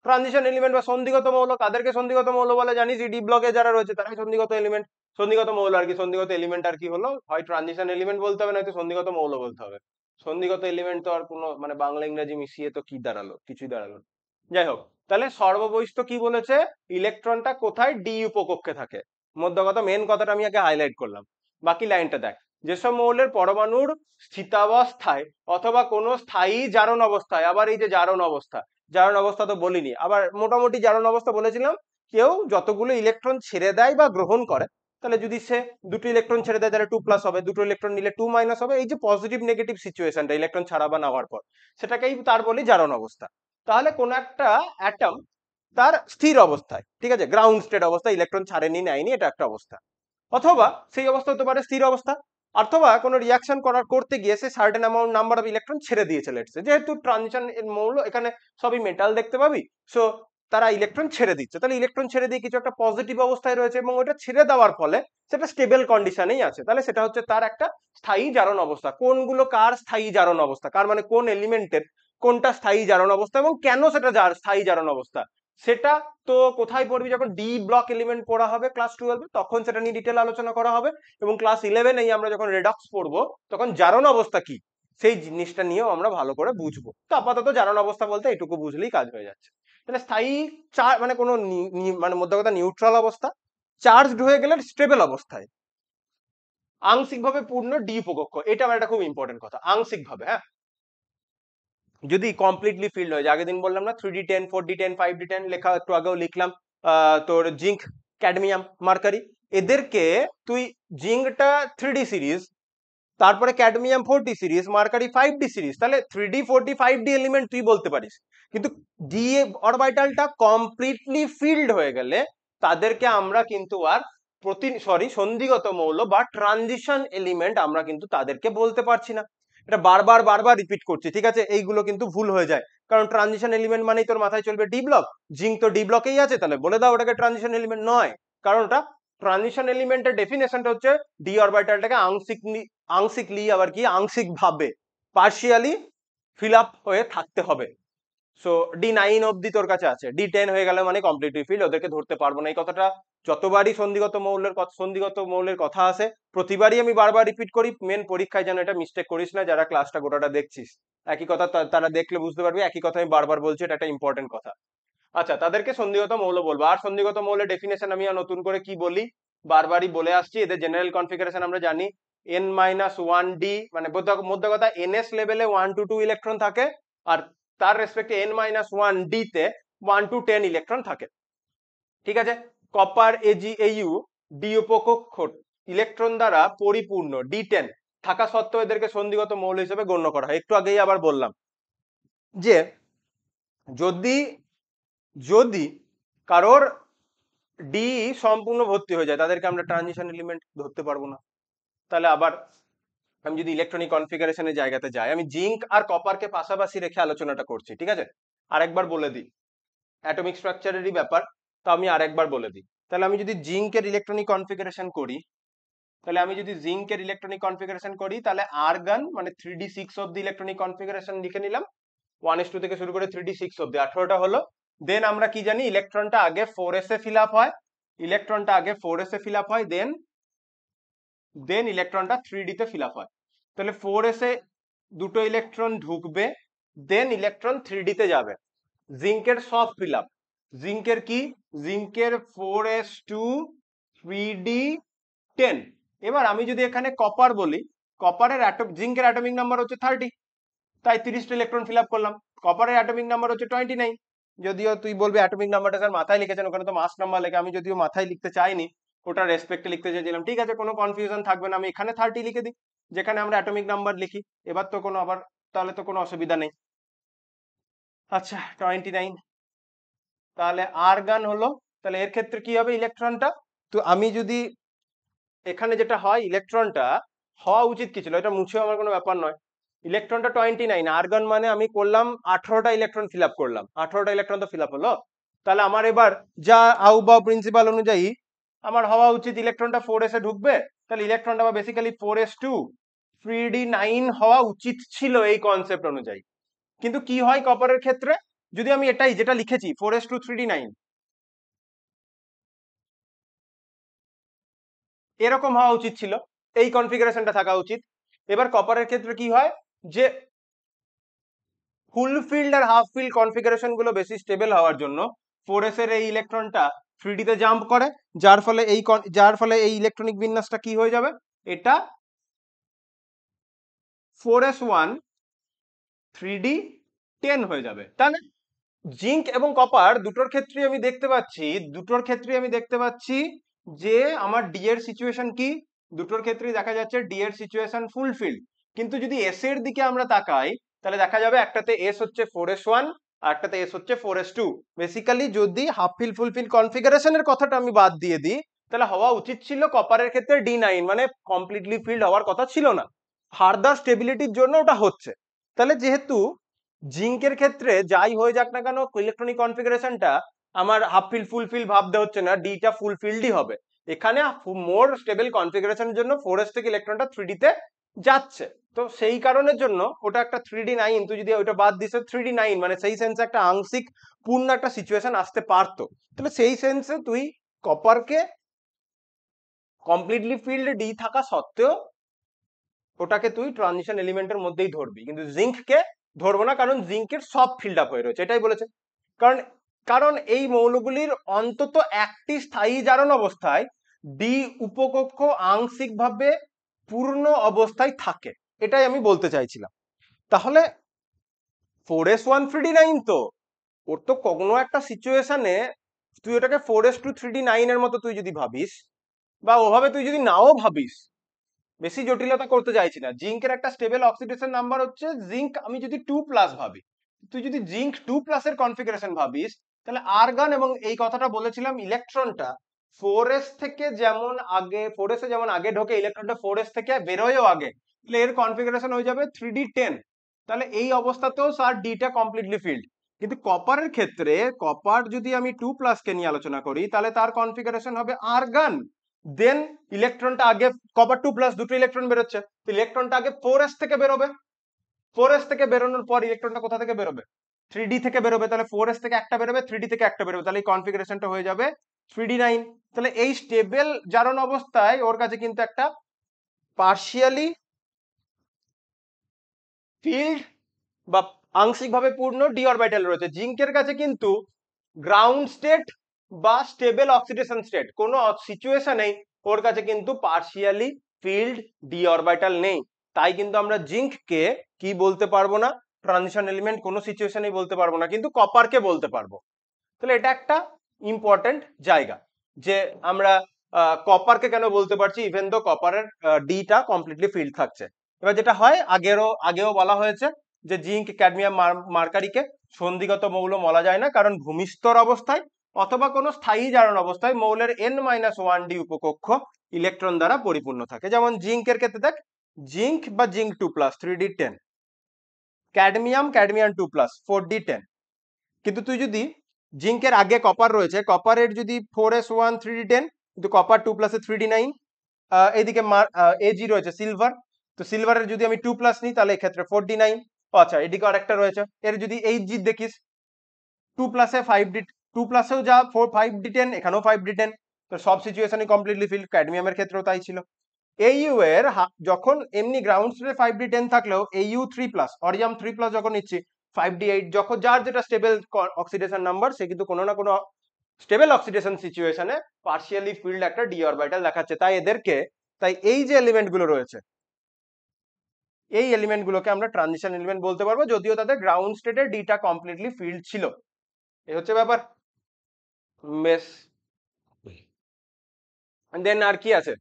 Speaker 1: ট্রানজিশন এলিমেন্ট বা সন্ধিগত মৌল, কাদেরকে সন্ধিগত মৌল বলে জানিস? ডি ব্লকে যারা রয়েছে তারাই সন্ধিগত এলিমেন্ট, সন্ধিগত মৌল আর কি। সন্ধিগত এলিমেন্ট আর কি হলো, হয় ট্রানজিশন এলিমেন্ট বলতে হবে, নয়তো সন্ধিগত মৌল বলতে হবে। সন্ধিগত এলিমেন্ট তো আর কোনো মানে বাংলা ইংরেজি মিশিয়ে তো কি দাঁড়ালো, কিছুই দাঁড়ালো না। যাই হোক, তাহলে সর্ববৈশিষ্ট্য কি বলেছে? ইলেকট্রনটা কোথায়? ডি উপকক্ষে থাকে। মধ্য কথা, মেন কথাটা আমি আগে হাইলাইট করলাম, বাকি লাইনটা দেখ। যেসব মৌলের পরমাণুর স্থিতাবস্থায় অথবা কোনো স্থায়ী জারণ অবস্থায়, আবার এই যে জারণ অবস্থা, জারণ অবস্থা তো বলিনি, আবার মোটামুটি জারণ অবস্থা বলেছিলাম, কেউ যতগুলো ইলেকট্রন ছেড়ে দেয় বা গ্রহণ করে, তাহলে যদি সে দুটো ইলেকট্রন ছেড়ে দেয় তাহলে 2+ হবে, দুটো ইলেকট্রন নিলে 2- হবে। এই যে পজিটিভ নেগেটিভ সিচুয়েশনটা ইলেকট্রন ছাড়া বা নেওয়ার পর, সেটাকেই তার বলি জারণ অবস্থা। তাহলে কোন একটা অ্যাটম তার স্থির অবস্থায়, ঠিক আছে, গ্রাউন্ড স্টেট অবস্থা, ইলেকট্রন ছাড়েনি নেয়নি, এটা একটা অবস্থা। অথবা সেই অবস্থা হতে পারে স্থির অবস্থা, অথবা কোনো রিয়াকশন করতে গিয়ে সে certain amount number of electron ছেড়ে দিয়েছে লেটস সে, যেহেতু ট্রানজিশন মৌল এখানে সবই মেটাল দেখতে পাবি, সো তারা ইলেকট্রন ছেড়ে দিচ্ছে, তাহলে ইলেকট্রন ছেড়ে দিয়ে কিছু একটা পজিটিভ অবস্থায় রয়েছে এবং ওটা ছেড়ে দেওয়ার ফলে সেটা স্টেবল কন্ডিশনেই আছে, তাহলে সেটা হচ্ছে তার একটা স্থায়ী জারণ অবস্থা। কোনগুলো কার স্থায়ী জারণ অবস্থা, কার মানে কোন এলিমেন্টের কোনটা স্থায়ী জারণ অবস্থা এবং কেন সেটা স্থায়ী জারণ অবস্থা, সেটা তো কোথায় পড়বি? যখন ডি ব্লক এলিমেন্ট পড়া হবে ক্লাস 12-এ, তখন সেটা নিয়ে ডিটেল আলোচনা করা হবে। এবং ক্লাস 11-এই আমরা যখন রেডক্স পড়বো, তখন জারণ অবস্থা কি সেই জিনিসটা নিয়েও আমরা ভালো করে বুঝবো। তো আপাতত জারণ অবস্থা বলতে এটুকু বুঝলেই কাজ হয়ে যাচ্ছে। তাহলে স্থায়ী মানে কোনো মানে মধ্য কথা নিউট্রাল অবস্থা, চার্জড হয়ে গেলে স্টেবল অবস্থায়, আংশিকভাবে পূর্ণ ডি উপকক্ষ, এটা আমার একটা খুব ইম্পর্টেন্ট কথা, আংশিকভাবে। হ্যাঁ, যদি কমপ্লিটলি ফিল্ড হয়ে যায়, আগের দিন বললাম না 3d10 4d10 5d10 লেখা, একটু আগেও লিখলাম, তোর জিঙ্ক ক্যাডমিয়াম মার্কারি, এদেরকে তুই জিঙ্কটা 3d সিরিজ, তারপরে cadmium 4d series, mercury 5d series, তাহলে 3d 4d 5d এলিমেন্ট তুই বলতে পারিস। কিন্তু ডি অরবিটালটা কমপ্লিটলি ফিল্ড হয়ে গেলে তাদেরকে আমরা কিন্তু আর সন্ধিগত মৌল বা ট্রানজিশন এলিমেন্ট আমরা কিন্তু তাদেরকে বলতে পারছি না। এটা বারবার বারবার রিপিট করছি, ঠিক আছে? এইগুলো কিন্তু ভুল হয়ে যায়, কারণ ট্রানজিশন এলিমেন্ট মানেই তোর মাথায় চলবে ডি ব্লক, জিঙ্ক তো ডি ব্লকেই আছে, তাহলে বলে দাও ওটাকে ট্রানজিশন এলিমেন্ট নয়। কারণ ওটা ট্রানজিশন এলিমেন্টের ডেফিনেশনটা হচ্ছে ডি অরবিটালটাকে আংশিকলি আবার কি আংশিকভাবে পার্শিয়ালি ফিল আপ হয়ে থাকতে হবে। সো D9 অব্দি তোর কাছে আছে, D10 হয়ে গেলে মানে কমপ্লিটলি ফিল, ওদেরকে ধরতে পারবো না। এই কথাটা যতবারই সন্ধিগত মৌলের কথা আসে প্রতিবারই আমি বারবার রিপিট করি, মেন পরীক্ষায় যেন এটা মিস্টেক করিস না। যারা ক্লাসটা গোটাটা দেখছিস, একই কথা তারা দেখলে বুঝতে পারবি, একই কথা আমি বারবার বলছি, এটা একটা ইম্পর্টেন্ট কথা। আচ্ছা, তাদেরকে সন্ধিগত মৌল বলবো। আর সন্ধিগত মৌলের ডেফিনেশন আমি আর নতুন করে কি বলি, বারবারই বলে আসছি। এদের জেনারেল কনফিগারেশন আমরা জানি, n-1d, মানে মধ্য কথা ns লেভেলে 1 to 2 ইলেকট্রন থাকে, আর তার রেসপেক্টে n-1d তে 1 to 10 ইলেকট্রন থাকে। ঠিক আছে, কপার AgAu ডি উপকক্ষ ইলেকট্রন দ্বারা পরিপূর্ণ D10 থাকা সত্ত্বেও এদেরকে সন্ধিগত মৌল হিসেবে গণ্য করা হয়। একটু আগেই আবার বললাম যে যদি যদি কারোর ডি সম্পূর্ণ ভর্তি হয়ে যায়, তাদেরকে আমরা ট্রানজিশন এলিমেন্ট ধরতে পারবো না। তাহলে আবার আমি যদি ইলেকট্রনিক কনফিগারেশনের জায়গাতে যাই, আমি জিঙ্ক আর কপারকে পাশাপাশি রেখে আলোচনাটা করছি, ঠিক আছে? আরেকবার বলে দিই, অ্যাটমিক স্ট্রাকচারেরই ব্যাপার, তো আমি আরেকবার বলে দিই। তাহলে আমি যদি জিঙ্কের ইলেকট্রনিক কনফিগারেশন করি, তাহলে আর্গন মানে 3d6 of the electronic configuration লিখে নিলাম, 1:2 থেকে শুরু করে 3d6 অব্দি 18টা হলো। দেন আমরা কি জানি, ইলেকট্রনটা আগে 4s এ ফিল আপ হয়, ইলেকট্রনটা আগে 4s এ ফিল আপ হয়, দেন ইলেকট্রনটা 3d তে ফিল আপ হয়। তাহলে 4s এ দুটো ইলেকট্রন ঢুকবে, দেন ইলেকট্রন 3d তে যাবে। জিঙ্কের সব ফিল আপ, জিঙ্কের কি, জিঙ্কের 4s2 3d10। এবার আমি যদি এখানে কপার বলি, কপারের জিঙ্কের অ্যাটমিক নাম্বার হচ্ছে 30, তাই 30টা ইলেকট্রন ফিল আপ করলাম। কপারের অ্যাটমিক নাম্বার হচ্ছে 29, যদিও তুই বলবি অ্যাটমিক নাম্বারটা স্যার মাথায় লিখেছেন, ওখানে তো মাস নাম্বার লেখা, আমি যদিও মাথায় লিখতে চাইনি, ওটা রেসপেক্টে লিখতে চেয়েছিলাম। ঠিক আছে, কোনো কনফিউশন থাকবে না, আমি এখানে 30 লিখে দিই, যেখানে আমরা অ্যাটমিক নাম্বার লিখি। এবার তো কোনো আবার তাহলে তো কোনো অসুবিধা নেই। আচ্ছা 29, তাহলে আর্গান হলো। তাহলে এর ক্ষেত্রে কি হবে ইলেকট্রনটা, তো আমি যদি এখানে যেটা হয়, ইলেকট্রনটা হওয়া উচিত কি ছিল, এটা মুছেও আমার কোনো ব্যাপার নয়। ইলেকট্রনটা 29, আর্গন মানে আমি করলাম 18টা ইলেকট্রন ফিল আপ করলাম, 18টা ইলেকট্রন তো ফিল আপ হলো। তাহলে আমার এবার যা আউবাউ প্রিন্সিপাল অনুযায়ী আমার হওয়া উচিত ইলেকট্রনটা 4s এ ঢুকবে, তাহলে ইলেকট্রনটা বা বেসিক্যালি 4s2 3d9 হওয়া উচিত ছিল এই কনসেপ্ট অনুযায়ী। কিন্তু কি হয় কপারের ক্ষেত্রে, যদি আমি এটাই যেটা লিখেছি 4s2 3d9 এরকম হওয়া উচিত ছিল, এই কনফিগারেশনটা থাকা উচিত। এবার কপারের ক্ষেত্রে কি হয়, যে ফুল ফিল্ড আর হাফ ফিল্ড কনফিগারেশন গুলো বেশি স্টেবল হওয়ার জন্য 4s এর এই ইলেকট্রনটা 3d তে জাম্প করে, যার ফলে এই ইলেকট্রনিক বিন্যাসটা কি হয়ে যাবে, এটা 4s1 3d10 হয়ে যাবে। তাহলে জিঙ্ক এবং কপার দুটোর ক্ষেত্রেই আমি দেখতে পাচ্ছি যে আমার ডি এর সিচুয়েশন কি, দুটোর ক্ষেত্রেই দেখা যাচ্ছে ডি এর সিচুয়েশন ফুলফিল। কিন্তু যদি এস এর দিকে আমরা তাকাই, তাহলে দেখা যাবে একটাতে এস হচ্ছে 4s1 আর একটাতে এস হচ্ছে 4s2। বেসিক্যালি যদি হাফ ফিল ফুলফিল কনফিগারেশনের কথাটা আমি বাদ দিয়ে দিই, তাহলে হওয়া উচিত ছিল কপারের ক্ষেত্রে D9, মানে কমপ্লিটলি ফিল্ড হওয়ার কথা ছিল না, ফার্দার স্টেবিলিটির জন্য ওটা হচ্ছে। তাহলে যেহেতু জিঙ্কের ক্ষেত্রে যাই হয়ে যাক না কেন ইলেকট্রনিক কনফিগারেশনটা আমার হাফ ফিল ফুল ফিল ভাবতে হচ্ছে না, ডিটা ফুল ফিল্ডই হবে। এখানে মোর স্টেবল কনফিগারেশনের জন্য 4s থেকে ইলেকট্রনটা 3d তে যাচ্ছে, তো সেই কারণের জন্য ওটা একটা 3d9। তুই যদি ওইটা বাদ দিস 3d9 মানে সেই সেন্সে একটা আংশিক পূর্ণ একটা সিচুয়েশন আসতে পারতো। তাহলে সেই সেন্সে তুই কপারকে কমপ্লিটলি ফিল্ড ডি থাকা সত্ত্বেও ওটাকে তুই ট্রানজিশন এলিমেন্টের মধ্যেই ধরবি, কিন্তু জিঙ্ককে ধরবো না, কারণ জিঙ্কের সব ফিল্ড আপ হয়ে রয়েছে, এটাই বলেছে। কারণ কারণ এই মৌলগুলির অন্তত একটি স্থায়ী জারণ অবস্থায় ডি উপকক্ষ আংশিকভাবে পূর্ণ অবস্থায় থাকে, এটাই আমি বলতে চাইছিলাম। তাহলে 4s1 3d9 তো ওর তো কোনো একটা সিচুয়েশনে তুই ওটাকে 4s2 3d9 এর মতো তুই যদি ভাবিস, বা ওভাবে তুই যদি নাও ভাবিস, বেশি জটিলতা করতে চাইছি না। জিঙ্কের একটা স্টেবল অক্সিডেশন নাম্বার হচ্ছে জিঙ্ক, আমি যদি 2+ ভাবি, তুই যদি জিঙ্ক 2+ এর কনফিগারেশন ভাবিস, তাহলে আর্গন, এবং এই কথাটা বলেছিলাম ইলেকট্রনটা 4s থেকে যেমন আগে 4s এ যেমন আগে ঢোকে, ইলেকট্রনটা 4s থেকে বেরোয়ও আগে, তাহলে এর কনফিগারেশন হয়ে যাবে 3d10। তাহলে এই অবস্থাতেও স্যার ডিটা কমপ্লিটলি ফিল্ড। কিন্তু কপারের ক্ষেত্রে, কপার যদি আমি 2+ কে নিয়ে আলোচনা করি, তাহলে তার কনফিগারেশন হবে আর্গন, দেন ইলেকট্রনটা আগে, কপার 2+ দুটো ইলেকট্রন বেরোচ্ছে, তো ইলেকট্রনটা আগে 4s থেকে বেরোবে, 4s থেকে বেরোনোর পর ইলেকট্রনটা কোথা থেকে বেরোবে, 3d থেকে বেরোবে। তাহলে 4s থেকে একটা বেরোবে, 3d থেকে একটা বেরোবে, তাহলে এই কনফিগারেশনটা হয়ে যাবে 3d9। তাহলে এই স্টেবল জারণ অবস্থায় ওর কাছে কিন্তু একটা পার্শিয়ালি ফিল্ড বা আংশিকভাবে পূর্ণ ডি অরবিটাল রয়েছে। জিঙ্কের কাছে কিন্তু গ্রাউন্ড স্টেট বা স্টেবল অক্সিডেশন স্টেট কোনো সিচুয়েশনেই ওর কাছে কিন্তু পার্শিয়ালি ফিল্ড ডি অরবিটাল নেই, তাই কিন্তু আমরা জিঙ্ককে কি বলতে পারবো না, ট্রানজিশন এলিমেন্ট কোনো সিচুয়েশনেই বলতে পারবো না, কিন্তু কপারকে বলতে পারবো। তাহলে এটা একটা ইম্পর্টেন্ট জায়গা যে আমরা কপারকে কেন বলতে পারছি, ইভেন দো কপারের ডিটা কমপ্লিটলি ফিল্ড থাকছে। এবার যেটা হয়, আগেও বলা হয়েছে যে জিঙ্ক ক্যাডমিয়াম মার্কারিকে সন্ধিগত মৌল বলা যায় না, কারণ ভূমিস্তর অবস্থায় অথবা কোনো স্থায়ী জারণ অবস্থায় মৌলের n-1d উপকক্ষ ইলেকট্রন দ্বারা পরিপূর্ণ থাকে। যেমন জিঙ্কের ক্ষেত্রে দেখ, জিঙ্ক বা জিঙ্ক 2+, 3d10, ক্যাডমিয়াম 2+, 4d10। কিন্তু তুই যদি জিঙ্কের আগে কপার রয়েছে, কপারের যদি 4s1 3d10, কিন্তু কপার 2+ এ 3d9, এইদিকে এজি রয়েছে সিলভার, তো সিলভারের যদি আমি 2+ নিই তাহলে এক্ষেত্রে 4d9, আচ্ছা এদিকে আরেকটা রয়েছে, এর যদি এইচ জি দেখিস 2 প্লাসে 5 ডি, 2 প্লাসেও যা 5d10, এখানেও 5d10, তো সব সিচুয়েশনই কমপ্লিটলি ফিল্ড। ক্যাডমিয়ামের ক্ষেত্রেও তাই ছিল। এইউ এর যখন এমনি গ্রাউন্ড স্টেটে 5d10 থাকলেও এইউ 3+, অরিয়াম 3+ যখন নিচ্ছি 5d8, যখন যার যেটা স্টেবল অক্সিডেশন নাম্বার, সে কিন্তু কোনো না কোনো স্টেবল অক্সিডেশন সিচুয়েশনে পার্শিয়ালি ফিল্ড একটা ডি অরবিটাল দেখাচ্ছে। তাই এদেরকে, তাই এই যে এলিমেন্ট গুলো রয়েছে, এই এলিমেন্ট গুলোকে আমরা ট্রানজিশন এলিমেন্ট বলতে পারবো, যদিও তাদের গ্রাউন্ড স্টেটে ডিটা কমপ্লিটলি ফিল্ড ছিল। এই হচ্ছে ব্যাপার। বেশ, দেন আর কি আছে,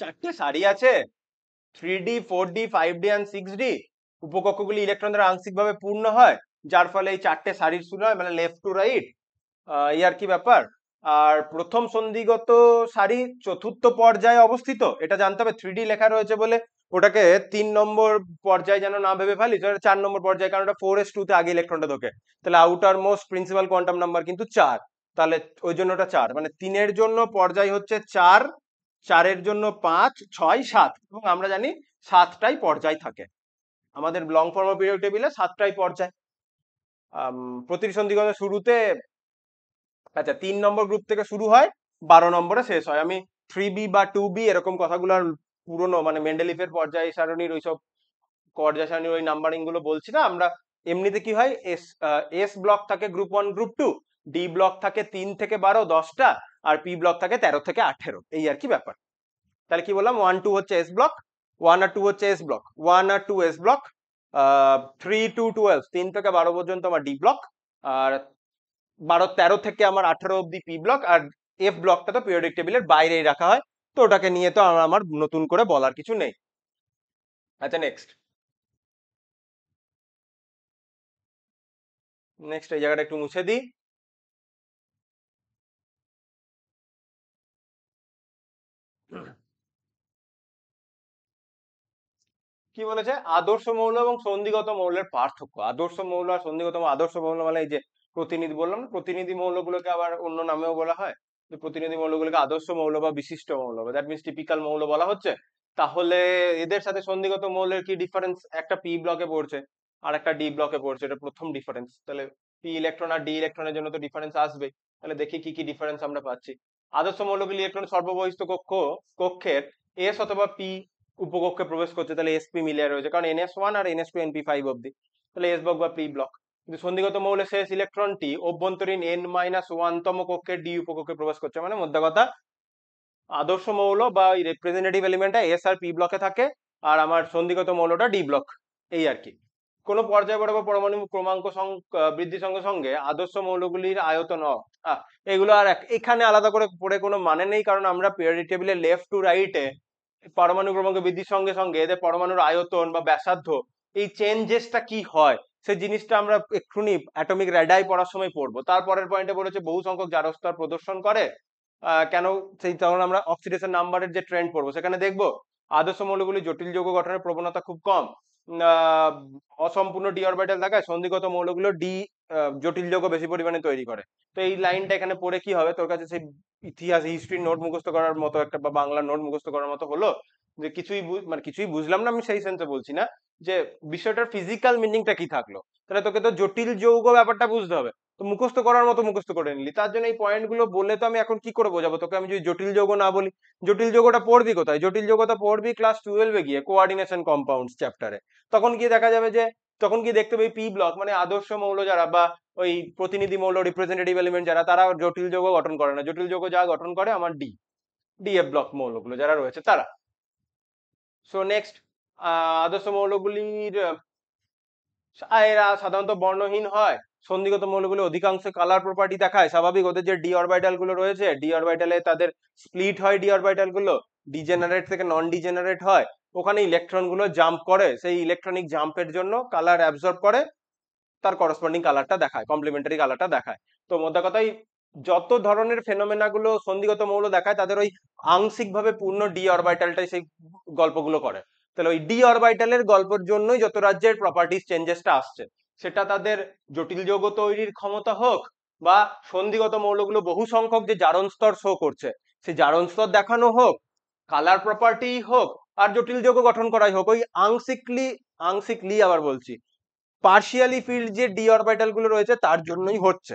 Speaker 1: চারটে সারি আছে, 3D, 4D, 5D and 6D। উপকক্ষগুলি electron দ্বারা আংশিকভাবে পূর্ণ হয়, যার ফলে এই চারটে সারির শুরু হয়, মানে লেফট টু রাইট। এই আর কি ব্যাপার। আর প্রথম সন্ধিগত সারি চতুর্থ পর্যায়ে অবস্থিত, এটা জানতে হবে। 3D লেখা রয়েছে বলে ওটাকে 3 নম্বর পর্যায়ে যেন না ভেবে ফেলি, 4 নম্বর পর্যায়ে, কারণ ওটা 4s2 তে আগে ইলেকট্রনটা ঢোকে। তাহলে outer most principal quantum number কিন্তু 4, তাহলে ওই জন্য ওটা 4, মানে 3-এর জন্য পর্যায় হচ্ছে 4, 4-এর জন্য 5, 6, 7, এবং আমরা জানি 7টাই পর্যায় থাকে আমাদের লং ফর্ম অফ পিরিয়ডিক টেবিলে, 7টাই পর্যায়। প্রতিটি সন্ধিগত শুরুতে, আচ্ছা 3 নম্বর গ্রুপ থেকে শুরু হয়, 12 নম্বরে শেষ হয়। আমি 3B বা 2B এরকম কথাগুলো আর পুরনো, মানে মেন্ডেলিফের পর্যায় সারণীর ওইসব পর্যায় সারণীর ওই নাম্বারিং গুলো বলছি না। আমরা এমনিতে কি হয়, এস ব্লক থাকে গ্রুপ 1 গ্রুপ 2, ডি ব্লক থাকে 3 থেকে 12 10টা, আর পি ব্লক থাকে 13 থেকে 18, এই আর কি ব্যাপার। তাহলে কি বললাম, 1 2 হচ্ছে এস ব্লক, 1 আর 2 হচ্ছে এস ব্লক, 1 আর 2 এস ব্লক, 3 to 12, 3 থেকে 12 পর্যন্ত আমার ডি ব্লক, আর 13 থেকে আমার 18 অব্দি পি ব্লক, আর এফ ব্লকটা তো পিরিয়ডিক টেবিলের বাইরেই রাখা হয়, তো ওটাকে নিয়ে তো আমার নতুন করে বলার কিছু নেই। আচ্ছা নেক্সট, এই জায়গাটা একটু মুছে দিই। কি বলেছে, আদর্শ মৌল এবং সন্ধিগত মৌলের পার্থক্য। আদর্শ মৌল আর সন্ধিগত মৌল, আদর্শ মৌল মানে এই যে প্রতিনিধি বললাম না, প্রতিনিধি মৌলগুলোকে আবার অন্য নামেও বলা হয়, তো প্রতিনিধি মৌলগুলোকে আদর্শ মৌল বা বিশিষ্ট মৌল, দ্যাট মিনস টিপিক্যাল মৌল বলা হচ্ছে। তাহলে এদের সাথে সন্ধিগত মৌলের কি ডিফারেন্স, একটা পি ব্লকে পড়ছে আর একটা ডি ব্লকে পড়ছে, এটা প্রথম ডিফারেন্স। তাহলে পি ইলেকট্রন আর ডি ইলেকট্রনের জন্য তো ডিফারেন্স আসবেই। তাহলে দেখি কি কি ডিফারেন্স আমরা পাচ্ছি। আদর্শ মৌলগুলি ইলেকট্রন সর্ববহিষ্ঠ কক্ষের এস অথবা পি উপকক্ষে প্রবেশ করছে, তাহলে এসপি মিলিয়ে রয়েছে, কারণ NS1 আর NS2 NP5 অব্দি, তাহলে এস ব্লক বা পি ব্লক। কিন্তু সন্ধিগত মৌলের শেষ ইলেকট্রনটি অভ্যন্তরীণ N-1তম কক্ষের ডি উপকক্ষে প্রবেশ করছে, মানে মধ্যে কথা আদর্শ মৌল বা রিপ্রেজেন্টেটিভ এলিমেন্টটা এস আর পি ব্লকে থাকে, আর আমার সন্ধিগত মৌলটা ডি ব্লক, এই আর কি। কোন পর্যায় বরাবর পরমাণু ক্রমাঙ্ক বৃদ্ধির সঙ্গে সঙ্গে আদর্শ মৌলগুলির আয়তন এগুলো আর এখানে আলাদা করে পড়ে কোনো মানে নেই, কারণ আমরা পিরিয়ডিক টেবিলে লেফট টু রাইটে পরমাণু ক্রমাঙ্ক বৃদ্ধির সঙ্গে সঙ্গে এদের পরমাণুর আয়তন বা ব্যাসার্ধ, এই চেঞ্জেসটা কি হয় সেই জিনিসটা আমরা এক্ষুনি অ্যাটমিক রেডাই পড়ার সময় পড়বো। তারপরের পয়েন্টে বলেছে বহু সংখ্যক জারক স্তর প্রদর্শন করে, কেন, সেই তখন আমরা অক্সিডেশন নাম্বারের যে ট্রেন্ড পড়বো, সেখানে দেখবো আদর্শ মৌলগুলি জটিল যৌগ গঠনের প্রবণতা খুব কম, অসম্পূর্ণ ডি অরবিটাল থাকায় সন্ধিগত মৌলগুলো ডি জটিল যৌগ বেশি পরিমাণে তৈরি করে। তো এই লাইনটা এখানে পড়ে কি হবে, তোর কাছে সেই ইতিহাস হিস্ট্রি নোট মুখস্থ করার মতো একটা, বা বাংলা নোট মুখস্থ করার মতো হলো, যে কিছুই মানে কিছুই বুঝলাম না, আমি সেই সেন্সে বলছি না, যে বিষয়টার ফিজিক্যাল মিনিংটা কি থাকলো। তাহলে তোকে তো জটিল যৌগ ব্যাপারটা বুঝতে হবে, তো মুখস্থ করার মতো মুখস্থ করে নিলি, তার জন্য এই পয়েন্ট গুলো বললে তো আমি এখন কি করে বোঝাবো তোকে, আমি যদি জটিল যৌগ না বলি। জটিল যৌগটা পড়বি কোথায়, জটিল যৌগটা পড়বি ক্লাস 12-এ গিয়ে কোঅর্ডিনেশন কম্পাউন্ডস চ্যাপ্টারে। তখন গিয়ে দেখা যাবে যে, তখন গিয়ে দেখতে পাবি পি ব্লক মানে আদর্শ মৌল যারা, বা ওই প্রতিনিধি মৌল রিপ্রেজেন্টেটিভ এলিমেন্ট যারা, তারা জটিল যৌগ গঠন করে না। জটিল যৌগ যা গঠন করে আমার ডিএফ ব্লক মৌলগুলো যারা রয়েছে তারা। সো নেক্সট, আদর্শ মৌলগুলির এরা সাধারণত বর্ণহীন হয়। সন্ধিগত মৌলগুলো অধিকাংশ কালার প্রপার্টি দেখায়, স্বাভাবিক, ওদের যে ডি অরবিটাল গুলো রয়েছে, ডি অরবিটালে তাদের স্প্লিট হয়, ডি অরবিটাল গুলো ডিজেনারেট থেকে নন ডিজেনারেট হয়, ওখানে ইলেকট্রন গুলো জাম্প করে, সেই ইলেকট্রনিক জাম্পের জন্য কালার অ্যাবজর্ব করে, তার করসপন্ডিং কালারটা দেখায়, কমপ্লিমেন্টারি কালারটা দেখায়। তো মোদ্দা কথাই, যত ধরনের ফেনোমেনা গুলো সন্ধিগত মৌল দেখায়, তাদের ওই আংশিকভাবে পূর্ণ ডি অরবিটালটাই সেই গল্পগুলো করে। তাহলে ওই ডি অরবিটালের গল্পের জন্যই যত রাজ্যের প্রপার্টিজ চেঞ্জেসটা আসছে, সেটা তাদের জটিল যৌগ তৈরির ক্ষমতা হোক, বা সন্ধিগত মৌলগুলো বহু সংখ্যক যে জারণ স্তর শো করছে, সেই জারণ স্তর দেখানো হোক, কালার প্রপার্টি হোক, আর জটিল যৌগ গঠন করাই হোক, ওই আংশিকলি আবার বলছি পার্শিয়ালি ফিল্ড যে ডি অরবিটাল গুলো রয়েছে তার জন্যই হচ্ছে।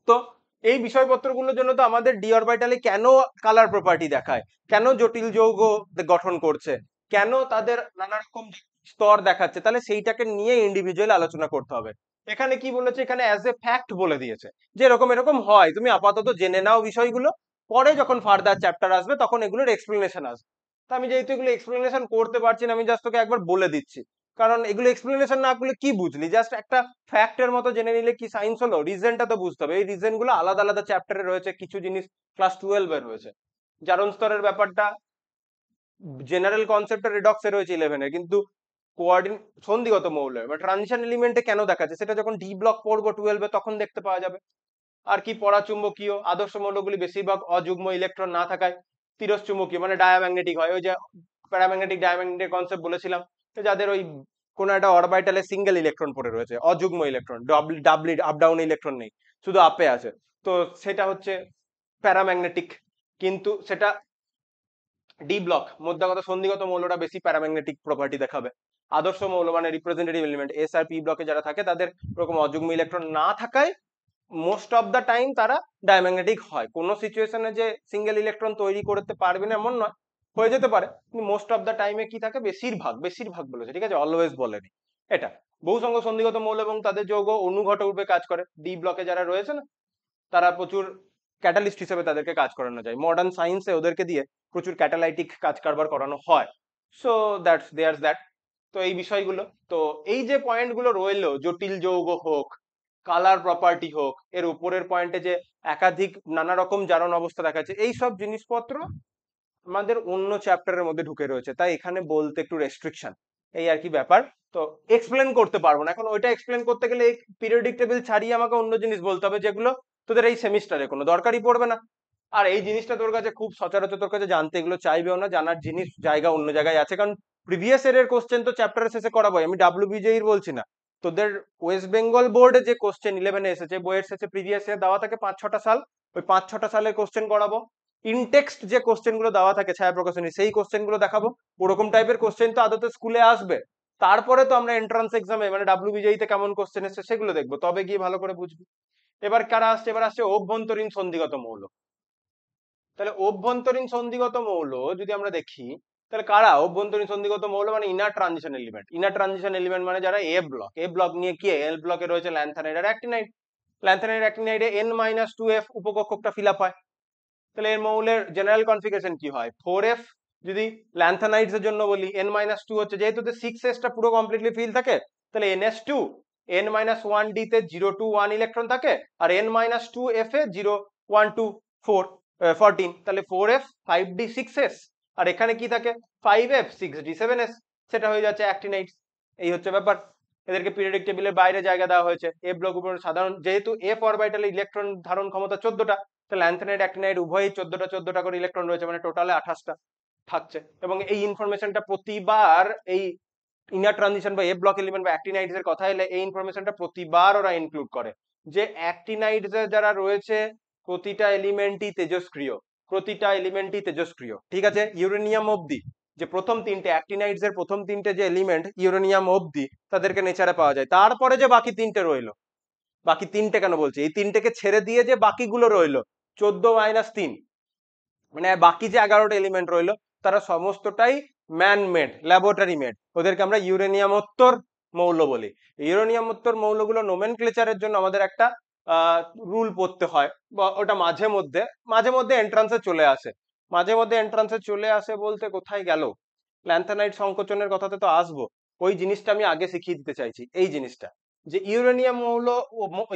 Speaker 1: তো এই বিষয়পত্রগুলোর জন্য তো আমাদের ডি অরবিটালে কেন কালার প্রপার্টি দেখায়, কেন জটিল যৌগ গঠন করছে, কেন তাদের নানা রকম স্তর দেখাচ্ছে, তাহলে সেইটাকে নিয়ে ইন্ডিভিজুয়াল আলোচনা করতে হবে। এখানে কি বলেছে, এখানে অ্যাজ এ ফ্যাক্ট বলে দিয়েছে যে এরকম এরকম হয়, তুমি আপাতত জেনে নাও বিষয়গুলো, পরে যখন ফার্দার চ্যাপ্টার আসবে তখন এগুলোর এক্সপ্লেনেশন আসবে। তা আমি যেহেতু এগুলো এক্সপ্লেনেশন করতে পারছি না, আমি জাস্ট তোকে একবার বলে দিচ্ছি, কারণ এগুলো এক্সপ্লেনেশন না করলে কি বুঝলি, জাস্ট একটা ফ্যাক্টের মতো জেনে নিলে কি সায়েন্স হলো, রিজনটা তো বুঝতে হবে। এই রিজন গুলো আলাদা আলাদা চ্যাপ্টারে রয়েছে, কিছু জিনিস ক্লাস 12 এ রয়েছে, জারণ স্তরের ব্যাপারটা জেনারেল কনসেপ্ট রিডক্সে রয়েছে 11 এ, কিন্তু সন্ধিগত মৌল বা ট্রানজিশন এলিমেন্টে কেন দেখাচ্ছে সেটা যখন ডি ব্লক পড়বো 12 এ তখন দেখতে পাওয়া যাবে। আর কি পরাচুম্বকীয় আদর্শ মৌলগুলি বেশিরভাগ অযুগ্ম ইলেকট্রন না থাকায় তিরস্চুম্বকীয় মানে ডায়াম্যাগনেটিক হয়, ওই যে প্যারাম্যাগনেটিক ডায়াম্যাগনেটিক কনসেপ্ট বলেছিলাম, যাদের ওই কোন একটা অরবিটালে সিঙ্গেল ইলেকট্রন পড়ে রয়েছে, অযুগ্ম ইলেকট্রন, ডাবলি আপ ডাউন ইলেকট্রন নেই, শুধু আপে আছে, তো সেটা হচ্ছে প্যারাম্যাগনেটিক। কিন্তু সেটা ডি ব্লক মধ্যে কথা সন্ধিগত মৌলটা বেশি প্যারাম্যাগনেটিক প্রপার্টি দেখাবে। আদর্শ মৌল মানে রিপ্রেজেন্টেটিভ এলিমেন্ট এস আর পি ব্লকে যারা থাকে তাদের ওরকম অযুগ্ম ইলেকট্রন না থাকায় মোস্ট অফ দ্য টাইম তারা ডায়াম্যাগনেটিক হয়। কোনো সিচুয়েশনে যে সিঙ্গেল ইলেকট্রন তৈরি করতে পারবে না এমন নয়, হয়ে যেতে পারে, কিন্তু মোস্ট অফ দ্য টাইমে কি থাকে, বেশিরভাগ বলেছে, ঠিক আছে, অলওয়েজ বলেনি এটা। বহু সংখ্যক সন্ধিগত মৌল এবং তাদের যৌগ অনুঘটক রূপে কাজ করে, ডি ব্লকে যারা রয়েছে না তারা প্রচুর ক্যাটালিস্ট হিসেবে তাদেরকে কাজ করানো যায়, মডার্ন সায়েন্সে ওদেরকে দিয়ে প্রচুর ক্যাটালাইটিক কাজ কারবার করানো হয়। So that's there's that. তো এই বিষয়গুলো, তো এই যে পয়েন্টগুলো রইলো, জটিল যৌগ হোক, কালার প্রপার্টি হোক, এর উপরের পয়েন্টে যে একাধিক নানা রকম জারণ অবস্থা দেখাচ্ছে, এই সব জিনিসপত্র আমাদের অন্য চ্যাপ্টারের মধ্যে ঢুকে রয়েছে, তাই এখানে বলতে একটু রেস্ট্রিকশন, এই আর কি ব্যাপার। তো এক্সপ্লেন করতে পারবো না এখন, ওইটা এক্সপ্লেন করতে গেলে এই পিরিয়ডিক টেবিল ছাড়িয়ে আমাকে অন্য জিনিস বলতে হবে যেগুলো তোদের এই সেমিস্টারে কোনো দরকারই পড়বে না। আর এই জিনিসটা তোর কাছে খুব সচরাচর তোর কাছে জানতে এগুলো চাইবেও না, জানার জিনিস জায়গা অন্য জায়গায় আছে, কারণ প্রিভিয়াস এর কোশ্চেন তো চ্যাপ্টারের শেষে করাবো, আমি ডাব্লিউবিজেইর বলছি না, তোদের ওয়েস্ট বেঙ্গল বোর্ডে যে কোশ্চেন 11-এ এসেছে, বইয়ের শেষে প্রিভিয়াস ইয়ার দেওয়া থাকে 5-6টা সাল, ওই 5-6টা সালের কোশ্চেন করাবো। ইনটেক্সট যে কোশ্চেন গুলো দেওয়া থাকে ছায়া প্রকাশনী, সেই কোশ্চেন গুলো দেখাবো, ওরকম টাইপের কোশ্চেন তো আদতে স্কুলে আসবে, তারপরে তো আমরা এন্ট্রান্স এক্সামে মানে ডাব্লিউবিজেইতে কেমন কোশ্চেন এসছে সেগুলো দেখবো, তবে গিয়ে ভালো করে বুঝবি। এবার কারা আসছে, এবার আসছে অভ্যন্তরীণ সন্ধিগত মৌল। তাহলে অভ্যন্তরীণ সন্ধিগত মৌল যদি আমরা দেখি, তাহলে কারা অভ্যন্তরীণ সন্ধিগত মৌল, মানে inner transition element. Inner transition element মানে যারা এ ব্লক নিয়ে কি, এল ব্লকে রয়েছে ল্যান্থানাইড আর অ্যাক্টিনাইড, ল্যান্থানাইড অ্যাক্টিনাইডে N-2F উপকক্ষকটা ফিল আপ হয়। তাহলে এর মৌলের জেনারেল কনফিগারেশন কি হয়, 4F। যদি ল্যান্থানাইডস এর জন্য বলি N-2 হচ্ছে, যেহেতু 6S টা পুরো কমপ্লিটলি ফিল থাকে, তাহলে NS2 N-1D তে 0-1 ইলেকট্রন থাকে, আর N-2F এ 0-1-2-4 14, তাহলে 4F 5D6S, আর এখানে কি থাকে 5F 6D7S, সেটা হয়ে যাচ্ছে অ্যাক্টিনাইডস। এই হচ্ছে ব্যাপার, এদেরকে পিরিয়ডিক টেবিলের বাইরে জায়গা দেওয়া হয়েছে। এ ব্লক উপর সাধারণ, যেহেতু এফ অরবিটালে ইলেকট্রন ধারণ ক্ষমতা 14টা, তাহলে ল্যান্থানাইড অ্যাক্টিনাইড উভয়ই 14টা করে ইলেকট্রন রয়েছে, মানে টোটালে 28টা থাকছে। এবং এই ইনফরমেশনটা প্রতিবার এই ইনার ট্রানজিশন বা এ ব্লক এলিমেন্ট বা অ্যাক্টিনাইডস এর কথা এলে এই ইনফরমেশনটা প্রতিবার ওরা ইনক্লুড করে, যে অ্যাক্টিনাইডস যারা রয়েছে প্রতিটা এলিমেন্টই তেজস্ক্রিয়, প্রতিটা এলিমেন্টই তেজস্ক্রিয়, ঠিক আছে, ইউরেনিয়াম অবধি, যে প্রথম তিনটে অ্যাক্টিনাইডস এর প্রথম তিনটে যে এলিমেন্ট ইউরেনিয়াম অবধি তাদেরকে নেচারে পাওয়া যায়, তারপরে যে বাকি তিনটে রইলো, বাকি তিনটে কেন বলছি, এই তিনটেকে ছেড়ে দিয়ে যে বাকিগুলো রইলো 14-3, মানে বাকি যে 11টা এলিমেন্ট রইলো তারা সমস্তটাই ম্যান মেড, ল্যাবরেটরি মেড, ওদেরকে আমরা ইউরেনিয়ামোত্তর মৌল বলি। ইউরেনিয়ামোত্তর মৌলগুলো নোমেনক্লেচারের জন্য আমাদের একটা রুল পড়তে হয়, বা ওটা মাঝে মধ্যে এন্ট্রান্সে চলে আসে, বলতে কোথায় গেল, ল্যান্থানাইড সংকোচনের কথাতে তো আসবো, ওই জিনিসটা আমি আগে শিখিয়ে দিতে চাইছি, এই জিনিসটা যে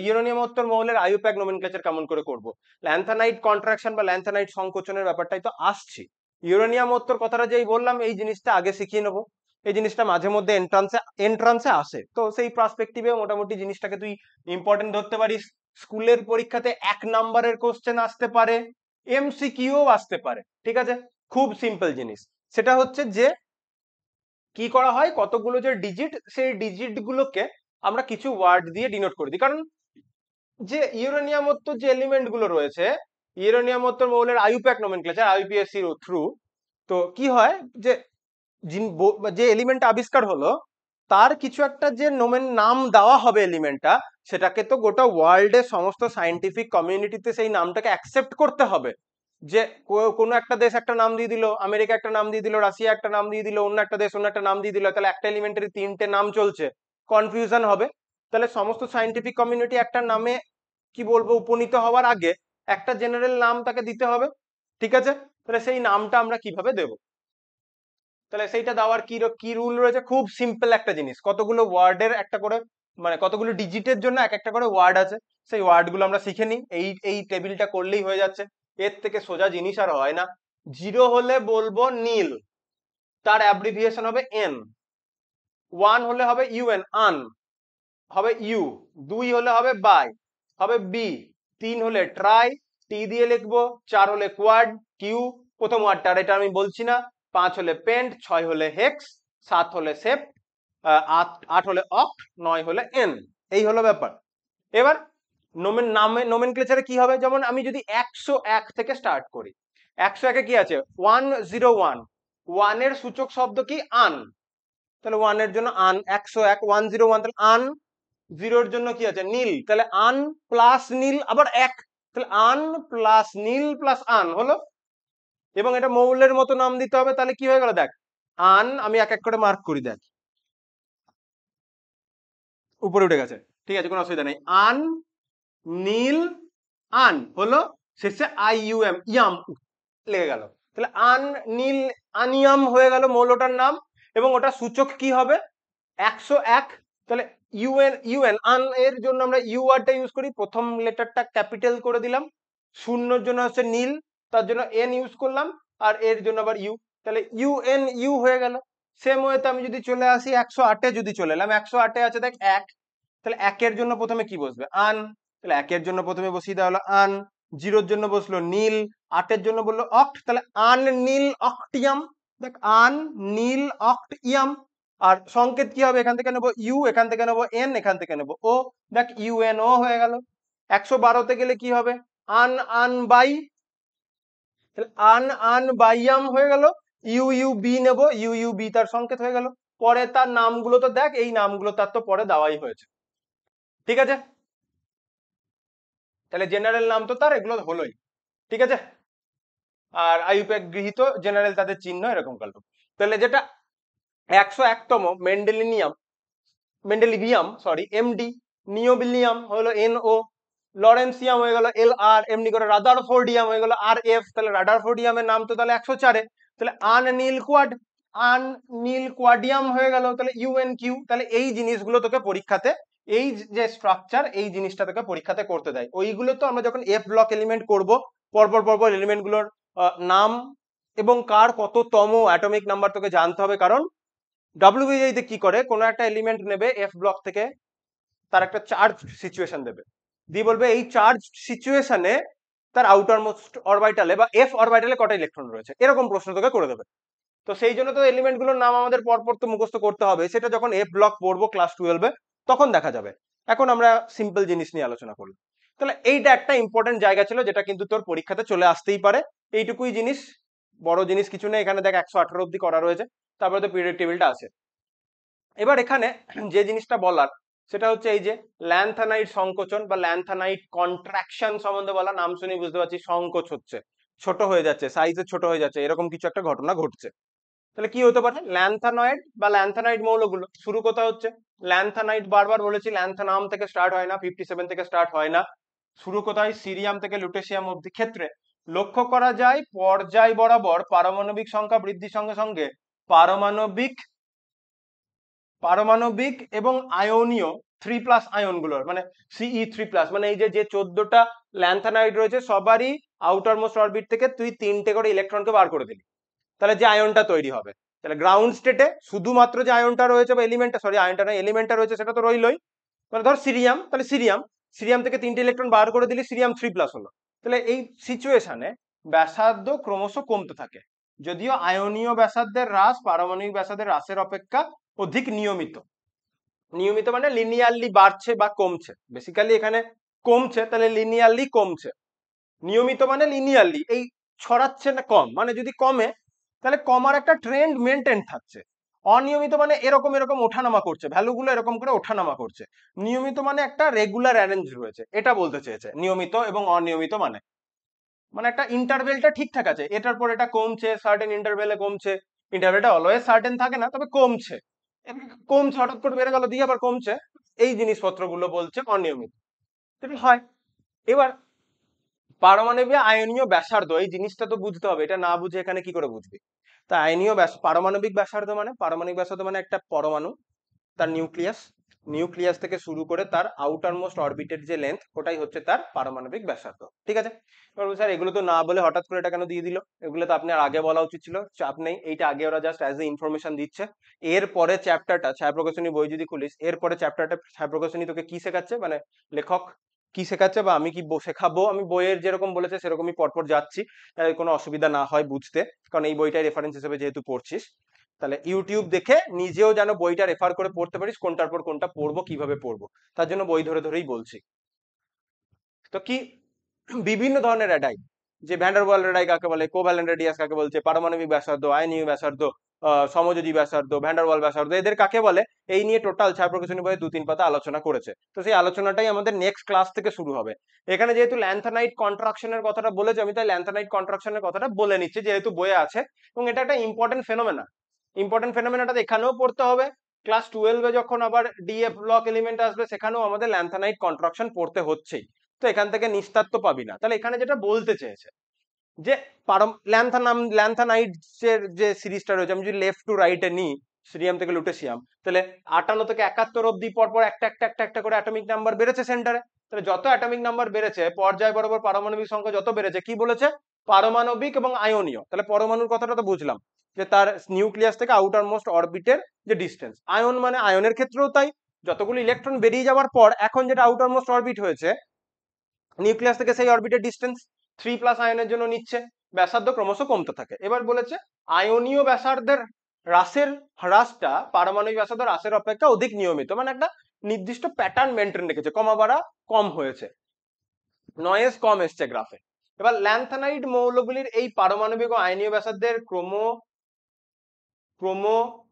Speaker 1: ইউরেনিয়ামোত্তর মৌলের আইইউপ্যাক নোমেনক্লেচার কেমন করে করব, ল্যান্থানাইড কন্ট্রাকশন বা ল্যান্থানাইড সংকোচনের ব্যাপারটাই তো আসছি, ইউরেনিয়ামোত্তর কথাটা যেই বললাম এই জিনিসটা আগে শিখিয়ে নেবো, এই জিনিসটা মাঝে মধ্যে এন্ট্রান্সে আসে, তো সেই পার্সপেক্টিভে মোটামুটি জিনিসটাকে তুই ইম্পর্টেন্ট ধরতে পারিস। স্কুলের পরীক্ষাতে 1 নাম্বারের কোশ্চেন আসতে পারে, এমসিকিউ আসতে পারে, ঠিক আছে, খুব সিম্পল জিনিস, সেটা হচ্ছে যে কি করা হয়, কতগুলো যে ডিজিট, সেই ডিজিট গুলোকে আমরা কিছু ওয়ার্ড দিয়ে ডিনোট করে দিই, কারণ যে ইউরেনিয়ামোত্তর যে এলিমেন্ট গুলো রয়েছে, ইউরেনিয়ামোত্তর মৌলের আইইউপ্যাক নোমেনক্লেচার আইইউপিএসসি থ্রু তো কি হয় যে যে এলিমেন্টটা আবিষ্কার হলো তার কিছু একটা যে নাম দেওয়া হবে এলিমেন্টটা, সেটাকে তো গোটা ওয়ার্ল্ডে সমস্ত সায়েন্টিফিক কমিউনিটিতে সেই নামটাকে অ্যাকসেপ্ট করতে হবে। যে কোনো একটা দেশ একটা নাম দিয়ে দিল, আমেরিকা একটা নাম দিয়ে দিল, রাশিয়া একটা নাম দিয়ে দিল, অন্য একটা দেশ অন্য একটা নাম দিয়ে দিল, তাহলে একটা এলিমেন্টের তিনটে নাম চলছে, কনফিউশন হবে। তাহলে সমস্ত সায়েন্টিফিক কমিউনিটি একটা নামে কি বলবো উপনীত হওয়ার আগে একটা জেনারেল নাম তাকে দিতে হবে, ঠিক আছে? তাহলে সেই নামটা আমরা কিভাবে দেব? তাহলে সেইটা দেওয়ার কি কি রুল রয়েছে? খুব সিম্পল একটা জিনিস, কতগুলো ওয়ার্ডের একটা করে, মানে কতগুলো ডিজিটের জন্য এক একটা করে ওয়ার্ড আছে, সেই ওয়ার্ড গুলো আমরা শিখে নিই। এই এই টেবিলটা করলেই হয়ে যাচ্ছে, এর থেকে সোজা জিনিস আর হয় না। জিরো হলে বলবো নীল, তার অ্যাব্রিভিয়েশন হবে এন। ওয়ান হলে হবে ইউএন, আন হবে ইউ। দুই হলে হবে বাই, হবে বি। তিন হলে ট্রাই, টি দিয়ে লিখবো। চার হলে কোয়াড, কিউ প্রথম ওয়ার্ডটা, এটা আমি বলছি না। পাঁচ হলে পেন্ট, ছয় হলে হেক্স, সাত হলে সেপ, আট আট হলে অক্ট, নয় হলে এন। এই হলো ব্যাপার। এবার নোমেনক্লেচারে কি হবে? যেমন আমি যদি 101 থেকে স্টার্ট করি, 101-এ কি আছে? 101, ওয়ানের সূচক শব্দ কি? আন। তাহলে ওয়ানের জন্য আন, 101 101, তাহলে আন। জিরোর জন্য কি আছে? নীল, তাহলে আন প্লাস নীল আবার এক, তাহলে আন প্লাস নীল প্লাস আন হলো। এবং এটা মৌলের মতো নাম দিতে হবে, তাহলে কি হয়ে গেল দেখ, আন, আমি এক এক করে মার্ক করি, দেখ উপরে উঠে গেছে, ঠিক আছে, কোনো অসুবিধা নেই। আন, নীল, আন হলো, শেষে আই ইউ এম, ইয়াম লেগে গেল। তাহলে আন নীল আনিয়াম হয়ে গেল মৌলটার নাম। এবং ওটা সূচক কি হবে? 101। তাহলে ইউএন, ইউএন আন এর জন্য আমরা ইউ ওয়ার্ডটা ইউজ করি, প্রথম লেটারটা ক্যাপিটাল করে দিলাম। শূন্যর জন্য হচ্ছে নীল, তার জন্য এন ইউজ করলাম, আর এর জন্য আবার ইউ, তাহলে ইউএন ইউ হয়ে গেল। সেম ওয়েতে আমি যদি চলে আসি 108-এ, যদি চলে এলাম 108-এ আছে দেখ এক, তাহলে একের জন্য প্রথমে কি বসবে? আন, তাহলে একের জন্য প্রথমে বসিয়ে দেওয়া হলো আন। জিরোর জন্য বসলো নীল, আটের জন্য বললো অক্ট, তাহলে আন নীল অক্টিয়াম। দেখ আন নীল অক্টিয়াম। আর সংকেত কি হবে? এখান থেকে নেবো ইউ, এখান থেকে নেবো এন, এখান থেকে নেবো ও, দেখ ইউএনও হয়ে গেল। 112-তে গেলে কি হবে? আন আন বাই, তাহলে আন আন বাইয়াম হয়ে গেল। ইউ ইউ বি নেবো, ইউ ইউ বি তার সংকেত হয়ে গেল। পরে তার নামগুলো তো দেখ, এই নামগুলো তার তো পরে দেওয়াই হয়েছে, ঠিক আছে? তাহলে জেনারেল নাম তো তার এগুলো হলোই, ঠিক আছে? আর আইইউপ্যাক গৃহীত জেনারেল তাদের চিহ্ন এরকম কালো। তাহলে যেটা 101তম মেন্ডেলিনিয়াম, মেন্ডেলিভিয়াম সরি এমডি, নিওবিলিয়াম হলো এনও, লরেন্সিয়াম হয়ে গেল এল আর, এমনি করে রাদারফোর্ডিয়াম হয়ে গেল আর এফ। তাহলে রাদারফোর্ডিয়ামের নাম তো তাহলে 104-এ, তাহলে আন নীল কোয়াড, আন নীল কোয়াডিয়াম হয়ে গেল, তাহলে ইউএন কিউ। তাহলে এই জিনিসগুলো তোকে পরীক্ষাতে, এই যে স্ট্রাকচার, এই জিনিসটা তোকে পরীক্ষাতে করতে দেয়। ওইগুলো তো আমরা যখন এফ ব্লক এলিমেন্ট করব, পরপর পরপর এলিমেন্টগুলোর নাম এবং কার কততম অ্যাটমিক নাম্বার তোকে জানতে হবে। কারণ ডব্লিউবিজেতে কি করে, কোনো একটা এলিমেন্ট নেবে এফ ব্লক থেকে, তার একটা চার্জ সিচুয়েশন দেবে, দিয়ে বলবে এই চার্জ সিচুয়েশনে তার আউটার মোস্ট অরবিটালে বা এফ অরবিটালে কটা ইলেকট্রন রয়েছে, এরকম প্রশ্ন তোকে করে দেবে। তো সেই জন্য তো এলিমেন্ট গুলোর নাম আমাদের পরপর তো মুখস্থ করতে হবে, সেটা যখন এফ ব্লক পড়বো ক্লাস 12-এ তখন দেখা যাবে। এখন আমরা সিম্পল জিনিস নিয়ে আলোচনা করলাম। তাহলে এইটা একটা ইম্পর্টেন্ট জায়গা ছিল, যেটা কিন্তু তোর পরীক্ষাতে চলে আসতেই পারে। এইটুকুই জিনিস, বড় জিনিস কিছু নেই। এখানে দেখ 118 অব্দি করা রয়েছে, তারপরে তো পিরিয়ড টেবিলটা আছে। এবার এখানে যে জিনিসটা বলার সেটা হচ্ছে এই যে ল্যান্থানাইট সংকোচন বা ল্যান্থানাইট কন্ট্রাকশন সম্বন্ধে বলা। নাম শুনে বুঝতে পারছি সংকোচ হচ্ছে, ছোট হয়ে যাচ্ছে, সাইজে ছোট হয়ে যাচ্ছে, এরকম কিছু একটা ঘটনা ঘটছে। তাহলে কি হতে পারে? ল্যান্থানয়েড বা ল্যান্থানাইট মৌলগুলো শুরু কোথায় হচ্ছে? ল্যান্থানাইট বারবার বলেছি ল্যান্থানাম থেকে স্টার্ট হয় না, 57 থেকে স্টার্ট হয় না। শুরু কোথায়? সিরিয়াম থেকে লুটেশিয়াম অব্দি। ক্ষেত্রে লক্ষ্য করা যায় পর্যায় বরাবর পারমাণবিক সংখ্যা বৃদ্ধির সঙ্গে সঙ্গে পারমাণবিক পারমাণবিক এবং আয়নীয় 3+ আয়নগুলোর, মানে Ce3+, মানে এই যে যে 14টা ল্যান্থানাইড রয়েছে সবারই আউটার মোস্ট অরবিট থেকে তুই 3টে করে ইলেকট্রনকে বার করে দিলি, তাহলে যে আয়নটা তৈরি হবে, তাহলে গ্রাউন্ড স্টেটে শুধুমাত্র যে আয়নটা রয়েছে বা এলিমেন্টটা, সরি আয়নটা না এলিমেন্টটা রয়েছে সেটা তো রইলই। মানে ধর সিরিয়াম, তাহলে সিরিয়াম, সিরিয়াম থেকে 3টে ইলেকট্রন বার করে দিলি, সিরিয়াম 3+ হলো। তাহলে এই সিচুয়েশনে ব্যাসার্ধ ক্রমশ কমতে থাকে, যদিও আয়নীয় ব্যাসার্ধের হ্রাস পারমাণবিক ব্যাসার্ধের হ্রাসের অপেক্ষা অধিক নিয়মিত। নিয়মিত মানে লিনিয়ারলি বাড়ছে বা কমছে, বেসিক্যালি এখানে কমছে, তাহলে লিনিয়ারলি কমছে। নিয়মিত মানে লিনিয়ারলি এই ছড়াচ্ছে না কম, মানে যদি কমে তাহলে কমার একটা ট্রেন্ড মেনটেন থাকছে। অনিয়মিত মানে এরকম এরকম ওঠানামা করছে, ভ্যালুগুলো এরকম করে ওঠানামা করছে। নিয়মিত মানে একটা রেগুলার অ্যারেঞ্জ রয়েছে, এটা বলতে চেয়েছে নিয়মিত এবং অনিয়মিত মানে। মানে একটা ইন্টারভেলটা ঠিকঠাক আছে, এটার পর এটা কমছে, সার্টেন ইন্টারভেলে কমছে। ইন্টারভেলটা অলওয়েজ সার্টেন থাকে না, তবে কমছে। কমছে হঠাৎ করে বেড়ে গেল দিয়ে আবার কমছে, এই জিনিসপত্রগুলো বলছে অনিয়মিত। এটা হয়। এবার পারমাণবিক আয়নীয় ব্যাসার্ধ, এই জিনিসটা তো বুঝতে হবে, এটা না বুঝে এখানে কি করে বুঝবি? তা আয়নীয় পারমাণবিক ব্যাসার্ধ মানে, পারমাণবিক ব্যাসার্ধ মানে একটা পরমাণু, তার নিউক্লিয়াস, নিউক্লিয়াস থেকে শুরু করে তার আউটার মোস্ট অরবিটের যে লেন্থ, ওটাই হচ্ছে তার পারমাণবিক ব্যাসার্ধ। ঠিক আছে? এবার স্যার এগুলো তো না বলে হঠাৎ করে এটা কেন দিয়ে দিল? এগুলো তো আপনার আগে বলা উচিত ছিল। চাপ নেই, এইটা আগে ওরা জাস্ট অ্যাজ এ ইনফরমেশন দিচ্ছে। এরপরে চ্যাপ্টারটা, ছায়াপ্রকাশনী বই যদি খুলিস, এরপরে চ্যাপ্টারটা ছায়াপ্রকাশনী তোকে কি শেখাচ্ছে, মানে লেখক কি শেখাচ্ছে বা আমি কি শেখাবো, আমি বইয়ের যেরকম বলেছে সেরকমই পরপর যাচ্ছি, কোনো অসুবিধা না হয় বুঝতে, কারণ এই বইটাই রেফারেন্স হিসেবে যেহেতু পড়ছিস। তাহলে ইউটিউব দেখে নিজেও যেন বইটা রেফার করে পড়তে পারিস, কোনটার পর কোনটা পড়বো, কিভাবে পড়বো, তার জন্য বই ধরে ধরেই বলছি। তো কি, বিভিন্ন ধরনের রেডাই, যে ভ্যান্ডারওয়াল রেডাই কাকে বলে, কোভ্যালেন্ট রেডিয়াস কাকে বলছে, পারমাণবিক ব্যাসার্ধ, আয়নীয় ব্যাসার্ধ, সমযোজী ব্যাসার্ধ, ভ্যান্ডারওয়াল ব্যাসার্ধ, এদের কাকে বলে, এই নিয়ে টোটাল ছায়াপ্রকাশনী বইয়ে 2-3 পাতা আলোচনা করেছে। তো সেই আলোচনাটাই আমাদের নেক্সট ক্লাস থেকে শুরু হবে। এখানে যেহেতু ল্যান্থানাইট কন্ট্রাকশনের কথাটা বলেছে, আমি তাই ল্যান্থানাইট কন্ট্রাকশনের কথাটা বলে নিচ্ছি, যেহেতু বইয়ে আছে এবং এটা একটা ইম্পর্টেন্ট ফেনোমেনা। ইম্পর্টেন্ট ফেনোমেনাটা এখানেও পড়তে হবে। ক্লাস 12-এ যখন আবার ডিএফ ব্লক এলিমেন্ট আসবে, সেখানেও আমাদের ল্যান্থানাইট কন্ট্রাকশন পড়তে হচ্ছেই। তো এখান থেকে নিস্তার তো পাবি না। তাহলে এখানে যেটা বলতে চেয়েছে যে ল্যান্থানাইটসের যে সিরিজটা রয়েছে, আমি যদি লেফট টু রাইটে নিই, সিরিয়াম থেকে লুটেসিয়াম, তাহলে 58 থেকে 71 অব্দি পরপর একটা একটা একটা একটা করে অ্যাটমিক নাম্বার বেড়েছে সেন্টারে। তাহলে যত অ্যাটমিক নাম্বার বেড়েছে, পর্যায় বরাবর পারমাণবিক সংখ্যা যত বেড়েছে, কি বলেছে? পারমাণবিক এবং আয়নীয়। তাহলে পরমাণুর কথাটা তো বুঝলাম, যে তার নিউক্লিয়াস থেকে আউটার মোস্ট অরবিটের যে ডিস্টেন্স। আয়ন মানে আয়নের ক্ষেত্রেও তাই, যতগুলো ইলেকট্রন বেরিয়ে যাওয়ার পর এখন যেটা আউটার মোস্ট অরবিট হয়েছে নিউক্লিয়াস থেকে, সেই অরবিটের ডিস্টেন্স 3+ আয়নের জন্য নিচ্ছে, ব্যাসার্ধ ক্রমশ কমতে থাকে। এবার বলেছে আয়নীয় ব্যাসার্ধের হ্রাসটা পারমাণবিক ব্যাসার্ধ হ্রাসের অপেক্ষা অধিক নিয়মিত, মানে একটা নির্দিষ্ট প্যাটার্ন মেনটেন রেখেছে, কমা বাড়া কম হয়েছে, নয়েজ কম এসছে গ্রাফে। এবার ল্যান্থানাইড মৌলগুলির এই পারমাণবিক ও আয়নীয় ব্যাসার্ধের ক্রম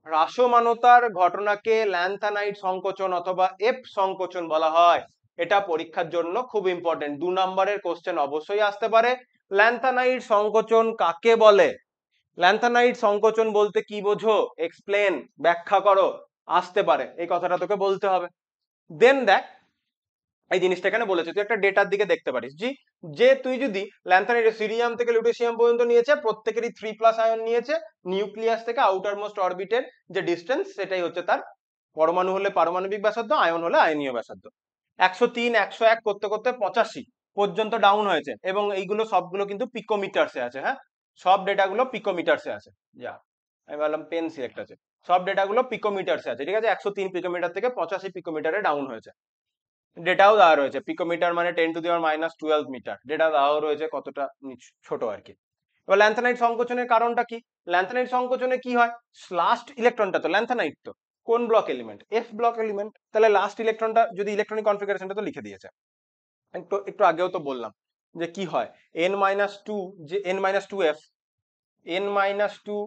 Speaker 1: হ্রাসমানতার ঘটনাকে ল্যান্থানাইড সংকোচন অথবা এফ সংকোচন বলা হয়। এটা পরীক্ষার জন্য খুব ইম্পর্টেন্ট, 2 নম্বরের কোশ্চেন অবশ্যই আসতে পারে। ল্যান্থানাইড সংকোচন কাকে বলে? ল্যান্থানাইড সংকোচন বলতে কি বোঝো, এক্সপ্লেন, ব্যাখ্যা করো, আসতে পারে, এই কথাটা তোকে বলতে হবে। দেন দেখ, এই জিনিসটা এখানে বলেছে, তুই একটা ডেটার দিকে দেখতে পারিস, যে তুই যদি ল্যান্থানাইড সিরিয়াম থেকে লুটেসিয়াম পর্যন্ত নিয়েছে, প্রত্যেকেরই 3+ আয়ন নিয়েছে, নিউক্লিয়াস থেকে আউটার মোস্ট অরবিটের যে ডিস্টেন্স, সেটাই হচ্ছে তার, পরমাণু হলে পারমাণবিক ব্যাসার্ধ, আয়ন হলে আয়নীয় ব্যাসার্ধ। 103, 101 করতে করতে 85 পর্যন্ত ডাউন হয়েছে, এবং এইগুলো সবগুলো কিন্তু পিকোমিটারসে আছে। হ্যাঁ, সব ডেটাগুলো পিকোমিটারসে আছে। যা, আমি বললাম পেন সিলেক্ট আছে, সব ডেটাগুলো পিকোমিটারসে আছে। ঠিক আছে, 103 পিকোমিটার থেকে 85 পিকোমিটারে ডাউন হয়েছে। ডেটাও দেওয়া রয়েছে, পিকোমিটার মানে 10⁻⁻12 মিটার, ডেটা দেওয়া রয়েছে কতটা ছোট আর কি। এবার ল্যান্থানাইড সংকোচনের কারণটা কি? ল্যান্থানাইড সংকোচনে কি হয়, লাস্ট ইলেকট্রনটা তো ল্যান্থানাইড তো কোন block element, F block element, তাহলে লাস্ট ইলেকট্রনটা যদি ইলেকট্রনিক কনফিগারেশনটা তো লিখে দিয়েছে, একটু একটু আগেও তো বললাম যে কি হয়, n-2 যে n-2f, n-2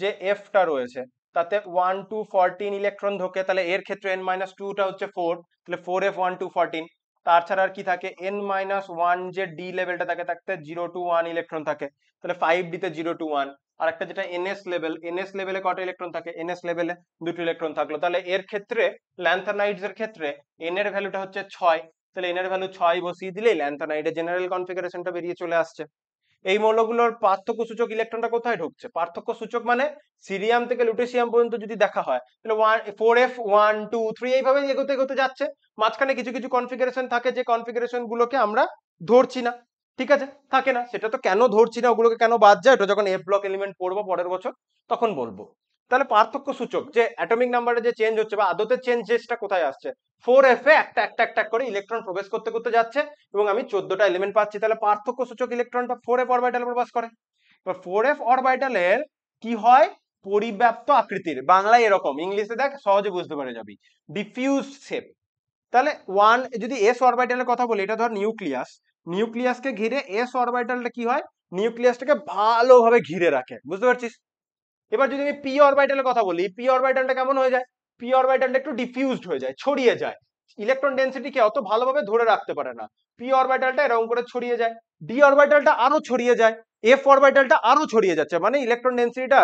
Speaker 1: যে এফটা রয়েছে তাতে 1 to 14 ইলেকট্রন ঢোকে, তাহলে এর ক্ষেত্রে n-2টা হচ্ছে 4, তাহলে 4f 1 to 14। তাছাড়া আর কি থাকে, n-1 যে ডি লেভেলটা থাকে তাতে 0 to 1 ইলেকট্রন থাকে, তাহলে 5d তে 0 to 1। আর একটা যেটা এনএস লেভেলে কত ইলেকট্রন থাকে, এনএস লেভেলে 2টো ইলেকট্রন থাকলো, তাহলে এর ক্ষেত্রে ল্যান্থানাইডস এর ক্ষেত্রে n এর ভ্যালুটা হচ্ছে 6, তাহলে n এর ভ্যালু 6 বসিয়ে দিলেই ল্যান্থানাইডের জেনারেল কনফিগারেশনটা বেরিয়ে চলে আসছে। এই মৌলগুলোর পার্থক্য সূচক ইলেকট্রনটা কোথায় ঢুকছে, পার্থক্য সূচক মানে সিরিয়াম থেকে লুটেসিয়াম পর্যন্ত যদি দেখা হয়, তাহলে 4f 1 2 3 এইভাবে এগোতে এগোতে যাচ্ছে। মাঝখানে কিছু কিছু কনফিগারেশন থাকে, যে কনফিগারেশন গুলোকে আমরা ধরছি না, ঠিক আছে, থাকে না, সেটা তো কেন ধরছি না, ওগুলোকে কেন বাদ যায়, ওটা যখন এফ ব্লক এলিমেন্ট পড়বো পরের বছর তখন বলবো। তাহলে পার্থক্য সূচক যে অ্যাটমিক নাম্বারে যে চেঞ্জ হচ্ছে বা আদতে চেঞ্জেসটা কোথায় আসছে, 4f এ একটা একটা একটা করে ইলেকট্রন প্রবেশ করতে করতে যাচ্ছে এবং আমি 14টা এলিমেন্ট পাচ্ছি, তাহলে পার্থক্য সূচক ইলেকট্রনটা 4f অরবিটালে প্রবেশ করে। এবার 4f অরবিটালের কি হয়, পরিব্যাপ্ত আকৃতির, বাংলায় এরকম, ইংলিশে দেখ সহজে বুঝতে পারে যাবি, ডিফিউজ শেপ। তাহলে যদি এস অরবিটালের কথা বলি, এটা ধর নিউক্লিয়াস, নিউক্লিয়াসকে ঘিরে এস অরবিটালটা কি হয়, নিউক্লিয়াসটাকে ভালোভাবে ঘিরে রাখে, বুঝতে পারছিস? এবার যদি আমি পি অরবিটালের কথা বলি, পি অরবিটালটা কেমন হয়ে যায়? পি অরবিটালটা একটু ডিফিউজড হয়ে যায়, ছড়িয়ে যায়, ইলেকট্রন ডেন্সিটিকে অত ভালোভাবে ধরে রাখতে পারে না। পি অরবিটালটা এরকম করে ছড়িয়ে যায়, ডি অরবিটালটা আরো ছড়িয়ে যায়, এফ অরবিটালটা আরো ছড়িয়ে যাচ্ছে, মানে ইলেকট্রন ডেন্সিটিটা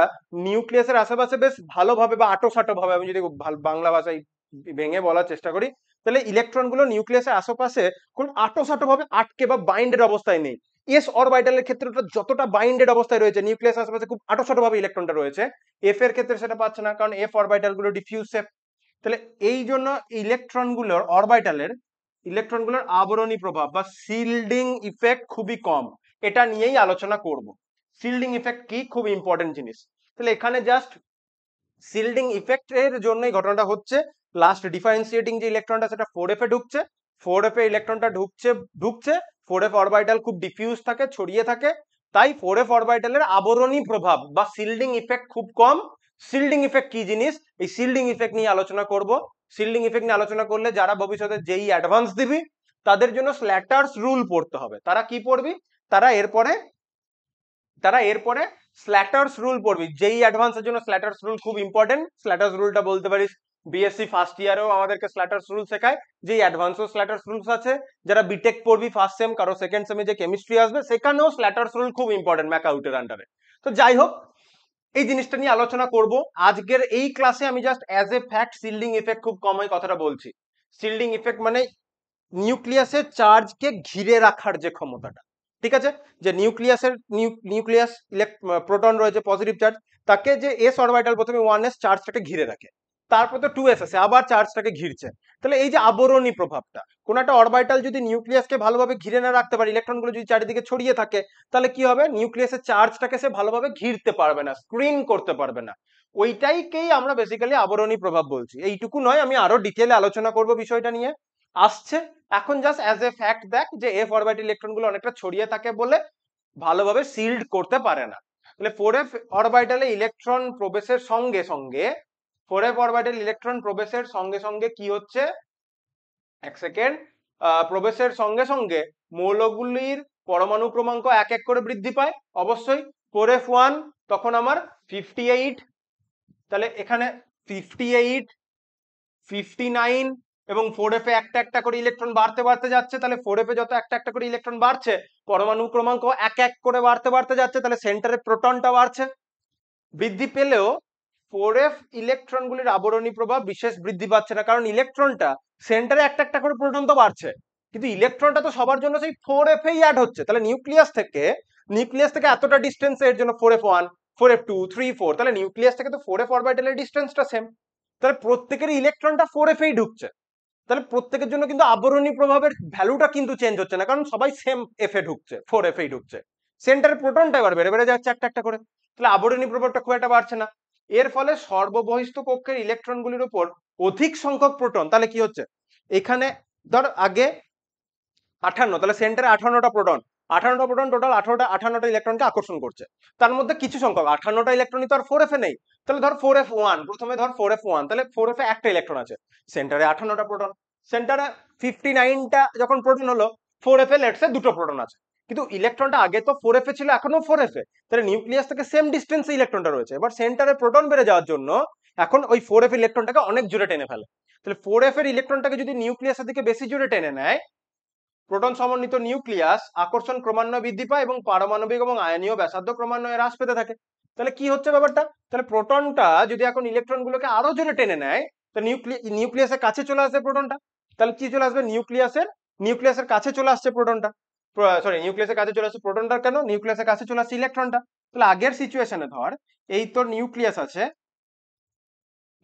Speaker 1: নিউক্লিয়াসের আশেপাশে বেশ ভালোভাবে বা আটোসাটো ভাবে, আমি যদি বাংলা ভাষায় ভেঙে বলার চেষ্টা করি, তাহলে ইলেকট্রনগুলো নিউক্লিয়াসের আশেপাশে কোন আটোসাটো ভাবে আটকে বা বাইন্ডেড অবস্থায় নেই। এস অরবিটালের ক্ষেত্রে যতটা বাইন্ডেড অবস্থায় রয়েছে, নিউক্লিয়াস আশেপাশে খুব আটোসাটো ভাবে ইলেকট্রনটা রয়েছে, এফ এর ক্ষেত্রে সেটা পাচ্ছে না, কারণ এফ অরবিটাল গুলো ডিফিউজ শেপ। তাহলে এই জন্য ইলেকট্রনগুলোর অরবিটালের ইলেকট্রনগুলোর আবরণী প্রভাব বা শিল্ডিং ইফেক্ট খুবই কম, এটা নিয়েই আলোচনা করব। শিল্ডিং ইফেক্ট কি, খুব ইম্পর্টেন্ট জিনিস। তাহলে এখানে জাস্ট শিল্ডিং ইফেক্ট এর জন্যই ঘটনাটা হচ্ছে, লাস্ট ডিফারেন্সিয়েটিং যে ইলেকট্রনটা সেটা 4f এ ঢুকছে, 4f এ ইলেকট্রনটা ঢুকছে 4f অরবিটাল খুব ডিফিউজ থাকে, ছড়িয়ে থাকে, তাই 4f অরবিটালের আবরণী প্রভাব বা শিল্ডিং ইফেক্ট খুব কম। শিল্ডিং ইফেক্ট কি জিনিস, এই শিল্ডিং ইফেক্ট নিয়ে আলোচনা করব। শিল্ডিং ইফেক্ট নিয়ে আলোচনা করলে যারা ভবিষ্যতে যেই অ্যাডভান্স দিবি তাদের জন্য স্ল্যাটার্স রুল পড়তে হবে। তারা কি পড়বি? তারা এরপরে স্ল্যাটার্স রুল পড়বি। যেই অ্যাডভান্সের জন্য স্ল্যাটার্স রুল খুব ইম্পর্টেন্ট। স্ল্যাটার্স রুলটা বলতে পারিস বিএসসি ফার্স্ট ইয়ারেও আমাদেরকে স্ল্যাটার্স রুল শেখায়, যেই অ্যাডভান্সও স্ল্যাটার্স রুলস আছে। যারা বিটেক পড়বি ফার্স্ট সেম, কারো সেকেন্ড সেমে যে কেমিস্ট্রি আসবে সেখানেও স্ল্যাটার্স রুল খুব ইম্পর্টেন্ট ম্যাকআউটের আন্ডারে। তো যাই হোক, এই জিনিসটা নিয়ে আলোচনা করব আজকের এই ক্লাসে। আমি just as a fact shielding effect খুব কম হয় কথাটা বলছি। শিল্ডিং ইফেক্ট মানে নিউক্লিয়াসের চার্জকে ঘিরে রাখার যে ক্ষমতাটা, ঠিক আছে? যে নিউক্লিয়াস প্রোটন রয়েছে পজিটিভ চার্জ, তাকে যে এস অরবিটাল প্রথমে 1s চার্জটাকে ঘিরে রাখে, তারপর তো 2s আছে আবার চার্জটাকে ঘিরছে। তাহলে এই যে আবরণী প্রভাবটা, কোন একটা অরবিটাল যদি নিউক্লিয়াসকে ভালোভাবে ঘিরে না রাখতে পারে, ইলেকট্রনগুলো যদি চারিদিকে ছড়িয়ে থাকে, তাহলে কি হবে? নিউক্লিয়াসের চার্জটাকে সে ভালোভাবে ঘিরতে পারবে না, স্ক্রিন করতে পারবে না। ওইটাইকেই আমরা বেসিক্যালি আবরণী প্রভাব বলছি। এইটুকু নয়, আমি আরো ডিটেলে আলোচনা করব বিষয়টা নিয়ে, আসছে। এখন জাস্ট অ্যাজ এ ফ্যাক্ট দেখ যে এফ অরবিটাল ইলেকট্রনগুলো অনেকটা ছড়িয়ে থাকে বলে ভালোভাবে সিল্ড করতে পারে না। তাহলে 4f অরবিটালে ইলেকট্রন প্রবেশের সঙ্গে সঙ্গে 4f অরবিটাল ইলেকট্রন প্রবেশের সঙ্গে সঙ্গে কি হচ্ছে, এক সেকেন্ড, প্রবেশের সঙ্গে সঙ্গে মৌলগুলির পরমাণু ক্রমাঙ্ক এক এক করে বৃদ্ধি পায় অবশ্যই। 4f1 তখন আমার 58, তাহলে এখানে 58, 59 এবং 4f এ একটা একটা করে ইলেকট্রন বাড়তে বাড়তে যাচ্ছে। তাহলে 4f এ যত একটা একটা করে ইলেকট্রন বাড়ছে, পরমাণু ক্রমাঙ্ক এক এক করে বাড়তে বাড়তে যাচ্ছে, তাহলে সেন্টারে প্রোটনটা বাড়ছে। বৃদ্ধি পেলেও 4f ইলেকট্রনগুলির আবরণী প্রভাব বিশেষ বৃদ্ধি পাচ্ছে না, কারণ ইলেকট্রনটা সেন্টারে একটা একটা করে প্রোটন তো বাড়ছে, কিন্তু ইলেকট্রনটা তো সবার জন্য সেই 4f এই অ্যাড হচ্ছে। তাহলে নিউক্লিয়াস থেকে এতটা ডিস্টেন্স, এর জন্য 4f1, 4f2, 3, 4, তাহলে নিউক্লিয়াস থেকে তো 4f অরবিটালের ডিস্টেন্সটা সেম। তাহলে প্রত্যেকের ইলেকট্রনটা 4f এই ঢুকছে, তাহলে প্রত্যেকের জন্য কিন্তু আবরণী প্রভাবের ভ্যালুটা কিন্তু চেঞ্জ হচ্ছে না, কারণ সবাই সেম এফ এ ঢুকছে, 4f এই ঢুকছে। সেন্টারে প্রোটনটা এবার বেড়ে বেড়ে যাচ্ছে একটা একটা করে, তাহলে আবরণী প্রভাবটা খুব একটা বাড়ছে না। এর ফলে সর্ববহিস্থ কক্ষের ইলেকট্রনগুলির উপর অধিক সংখ্যক প্রোটন, তাহলে কি হচ্ছে, এখানে ধর আগে 58, তাহলে সেন্টারে 58টা প্রোটন, 58টা প্রোটন টোটাল 58টা ইলেকট্রনকে আকর্ষণ করছে। তার মধ্যে কিছু সংখ্যক 58টা ইলেকট্রনই তো আর 4f এ নেই। তাহলে ধর 4f1, প্রথমে ধর 4f1, তাহলে 4f এ একটা ইলেকট্রন আছে, সেন্টারে 58টা প্রোটন। সেন্টারে 59টা যখন প্রোটন হলো, 4f এ লেটস সে দুটো প্রোটন আছে, কিন্তু ইলেকট্রনটা আগে তো 4f এ ছিল, এখনো 4f এ, তাহলে নিউক্লিয়াস থেকে সেম ডিস্টেন্সে ইলেকট্রনটা রয়েছে। এবার সেন্টারে প্রোটন বেড়ে যাওয়ার জন্য এখন ওই 4f ইলেকট্রনটাকে অনেক জোরে টেনে ফেলে। তাহলে 4f এর ইলেকট্রনটাকে যদি নিউক্লিয়াসের দিকে বেশি জোরে টেনে নেয়, প্রোটন সমন্বিত নিউক্লিয়াস আকর্ষণ ক্রমান্বয়ে বৃদ্ধি পায় এবং পারমাণবিক এবং আয়নীয় ব্যাসার্ধ ক্রমান্বয়ে হ্রাস পেতে থাকে। তাহলে কি হচ্ছে ব্যাপারটা, তাহলে প্রোটনটা যদি এখন ইলেকট্রনগুলোকে আরো জোরে টেনে নেয়, তো নিউক্লিয়াসের কাছে চলে আসবে প্রোটনটা। তাহলে কি চলে আসবে, নিউক্লিয়াসের কাছে চলে আসছে প্রোটনটা, সরি নিউক্লিয়াসের কাছে চলে আসছে প্রোটনটা, কেন, নিউক্লিয়াসের কাছে চলে আসছে ইলেকট্রনটা। তাহলে আগের সিচুয়েশনে ধর এই তোর নিউক্লিয়াস আছে,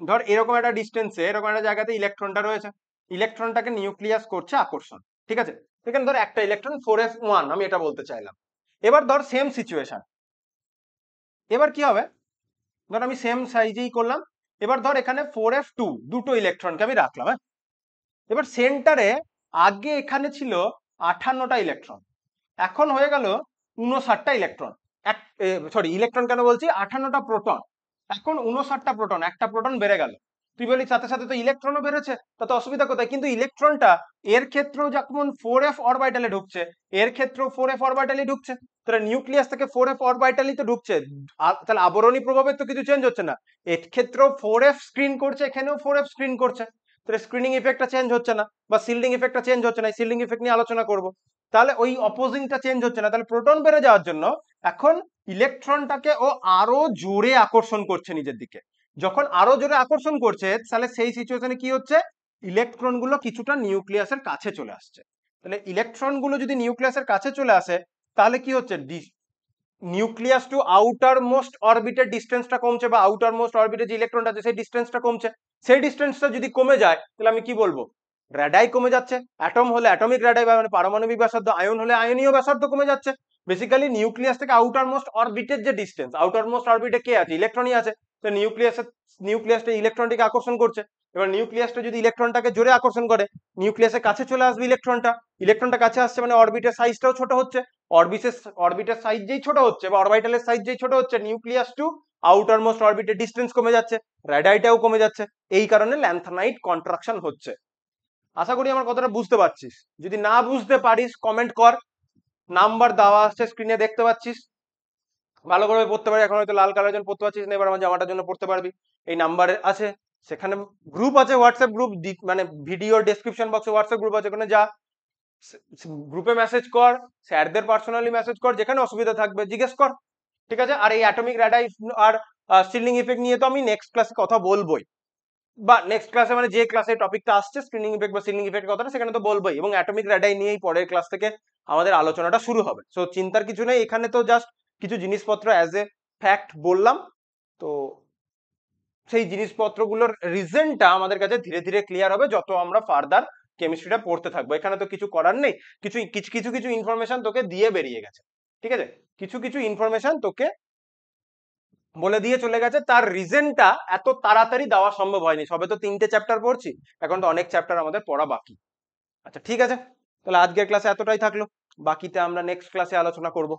Speaker 1: ধর এরকম একটা ডিস্টেন্সে এরকম একটা জায়গাতে ইলেকট্রনটা রয়েছে, ইলেকট্রনটাকে নিউক্লিয়াস করছে আকর্ষণ, ঠিক আছে? এখানে ধর একটা ইলেকট্রন 4f1, আমি এটা বলতে চাইলাম। এবার ধর সেম সিচুয়েশন, এবার কি হবে, ধর আমি সেম সাইজেই করলাম। এবার ধর এখানে 4f2, দুটো ইলেকট্রনকে আমি রাখলাম, হ্যাঁ। এবার সেন্টারে আগে এখানে ছিল 58টা ইলেকট্রন, এখন হয়ে গেল 59টা ইলেকট্রন। ইলেকট্রন কেন বলছি, 58টা প্রোটন, এখন 59টা প্রোটন, একটা প্রোটন বেড়ে গেল। তুই বলি সাথে সাথে তো ইলেকট্রনও বেরোচ্ছে, তাতে অসুবিধা কোথায়? কিন্তু ইলেকট্রনটা এর ক্ষেত্রেও যখন 4f অরবিটালে ঢুকছে, এর ক্ষেত্রেও 4f অরবিটালে ঢুকছে, তাহলে নিউক্লিয়াস থেকে 4f অরবিটালই তো ঢুকছে, তাহলে আবরণী প্রভাবের তো কিছু চেঞ্জ হচ্ছে না। এর ক্ষেত্রেও 4f স্ক্রিন করছে, এখানেও 4f স্ক্রিন করছে, তাহলে স্ক্রিনিং ইফেক্টটা চেঞ্জ হচ্ছে না, বা সিল্ডিং ইফেক্টটা চেঞ্জ হচ্ছে না। সিল্ডিং ইফেক্ট নিয়ে আলোচনা করব। তাহলে ওই অপোজিংটা চেঞ্জ হচ্ছে না, তাহলে প্রোটন বেড়ে যাওয়ার জন্য এখন ইলেকট্রনটাকে ও আরো জোরে আকর্ষণ করছে নিজের দিকে। যখন আরো জোরে আকর্ষণ করছে, তাহলে সেই সিচুয়েশনে কি হচ্ছে, ইলেকট্রন গুলো কিছুটা নিউক্লিয়াসের কাছে চলে আসছে। তাহলে ইলেকট্রন গুলো যদি নিউক্লিয়াসের কাছে চলে আসে, তাহলে কি হচ্ছে, নিউক্লিয়াস টু আউটার মোস্ট অরবিটের ডিস্টেন্সটা কমছে, বা আউটার মোস্ট অরবিটে যে ইলেকট্রনটা আছে সেই ডিস্টেন্সটা কমছে। সেই ডিস্টেন্সটা যদি কমে যায়, তাহলে আমি কি বলবো, র্যাডাই কমে যাচ্ছে। অ্যাটম হলে অ্যাটমিক র্যাডাই, মানে পারমাণবিক ব্যাসার্ধ, আয়ন হলে আয়নীয় ব্যাসার্ধ কমে যাচ্ছে। বেসিক্যালি নিউক্লিয়াস থেকে আউটার মোস্ট অরবিটের যে ডিস্টেন্স, আউটার মোস্ট অরবিটে কে আছে, ইলেকট্রনই আছে। তো নিউক্লিয়াসটা ইলেকট্রনটিকে আকর্ষণ করছে। এবার নিউক্লিয়াসটা যদি ইলেকট্রনটাকে জোরে আকর্ষণ করে, নিউক্লিয়াসের কাছে চলে আসবে ইলেকট্রনটা। ইলেকট্রনটা কাছে আসছে মানে অরবিটের সাইজটাও ছোট হচ্ছে। অরবিটের সাইজ যেই ছোট হচ্ছে, বা অরবিটালের সাইজ যেই ছোট হচ্ছে, নিউক্লিয়াস টু আউটার মোস্ট অরবিটের ডিস্টেন্স কমে যাচ্ছে, রেডাইটাও কমে যাচ্ছে। এই কারণে ল্যান্থানাইট কন্ট্রাকশন হচ্ছে। আশা করি আমার কথাটা বুঝতে পারছিস। যদি না বুঝতে পারিস কমেন্ট কর, নাম্বার দেওয়া আসছে স্ক্রিনে দেখতে পাচ্ছিস। ভালো করে পড়তে পারি, এখন হয়তো লাল কালার জন্য পড়তে পারছিস না, এবার আমার জামাটার জন্য পড়তে পারবি। এই নাম্বার আছে, সেখানে গ্রুপ আছে, হোয়াটসঅ্যাপ গ্রুপ, মানে ভিডিও ডেসক্রিপশন বক্সে হোয়াটসঅ্যাপ গ্রুপ আছে, ওখানে যা গ্রুপে মেসেজ কর, স্যারদের পার্সোনালি মেসেজ কর, যেখানে অসুবিধা থাকবে জিজ্ঞেস কর। ঠিক আছে? আর এই অ্যাটমিক র্যাডাই আর সিলিং ইফেক্ট নিয়ে তো আমি নেক্সট ক্লাসে কথা বলবোই, বা নেক্সট ক্লাসে মানে যে ক্লাসে টপিকটা আসছে স্ক্রিনিং ইফেক্ট বা সিলিং ইফেক্ট কথাটা, সেখানে তো বলবোই, এবং অ্যাটমিক র্যাডাই নিয়েই পরের ক্লাস থেকে আমাদের আলোচনাটা শুরু হবে। সো চিন্তার কিছু নেই, এখানে তো জাস্ট কিছু জিনিসপত্র অ্যাজ এ ফ্যাক্ট বললাম। তো সেই জিনিসপত্রগুলোর রিজনটা আমাদের কাছে ধীরে ধীরে ক্লিয়ার হবে যত আমরা ফার্দার কেমিস্ট্রিটা পড়তে থাকবো। এখানে তো কিছু করার নেই, কিছু কিছু কিছু কিছু ইনফরমেশন তোকে দিয়ে বেরিয়ে গেছে। ঠিক আছে? কিছু কিছু ইনফরমেশন তোকে বলে দিয়ে চলে গেছে, তার রিজনটা এত তাড়াতাড়ি দেওয়া সম্ভব হয়নি, সবে তো 3টে চ্যাপ্টার পড়ছি, এখন তো অনেক চ্যাপ্টার আমাদের পড়া বাকি। আচ্ছা ঠিক আছে, তাহলে আজকের ক্লাসে এতটাই থাকলো, বাকিতে আমরা নেক্সট ক্লাসে আলোচনা করব।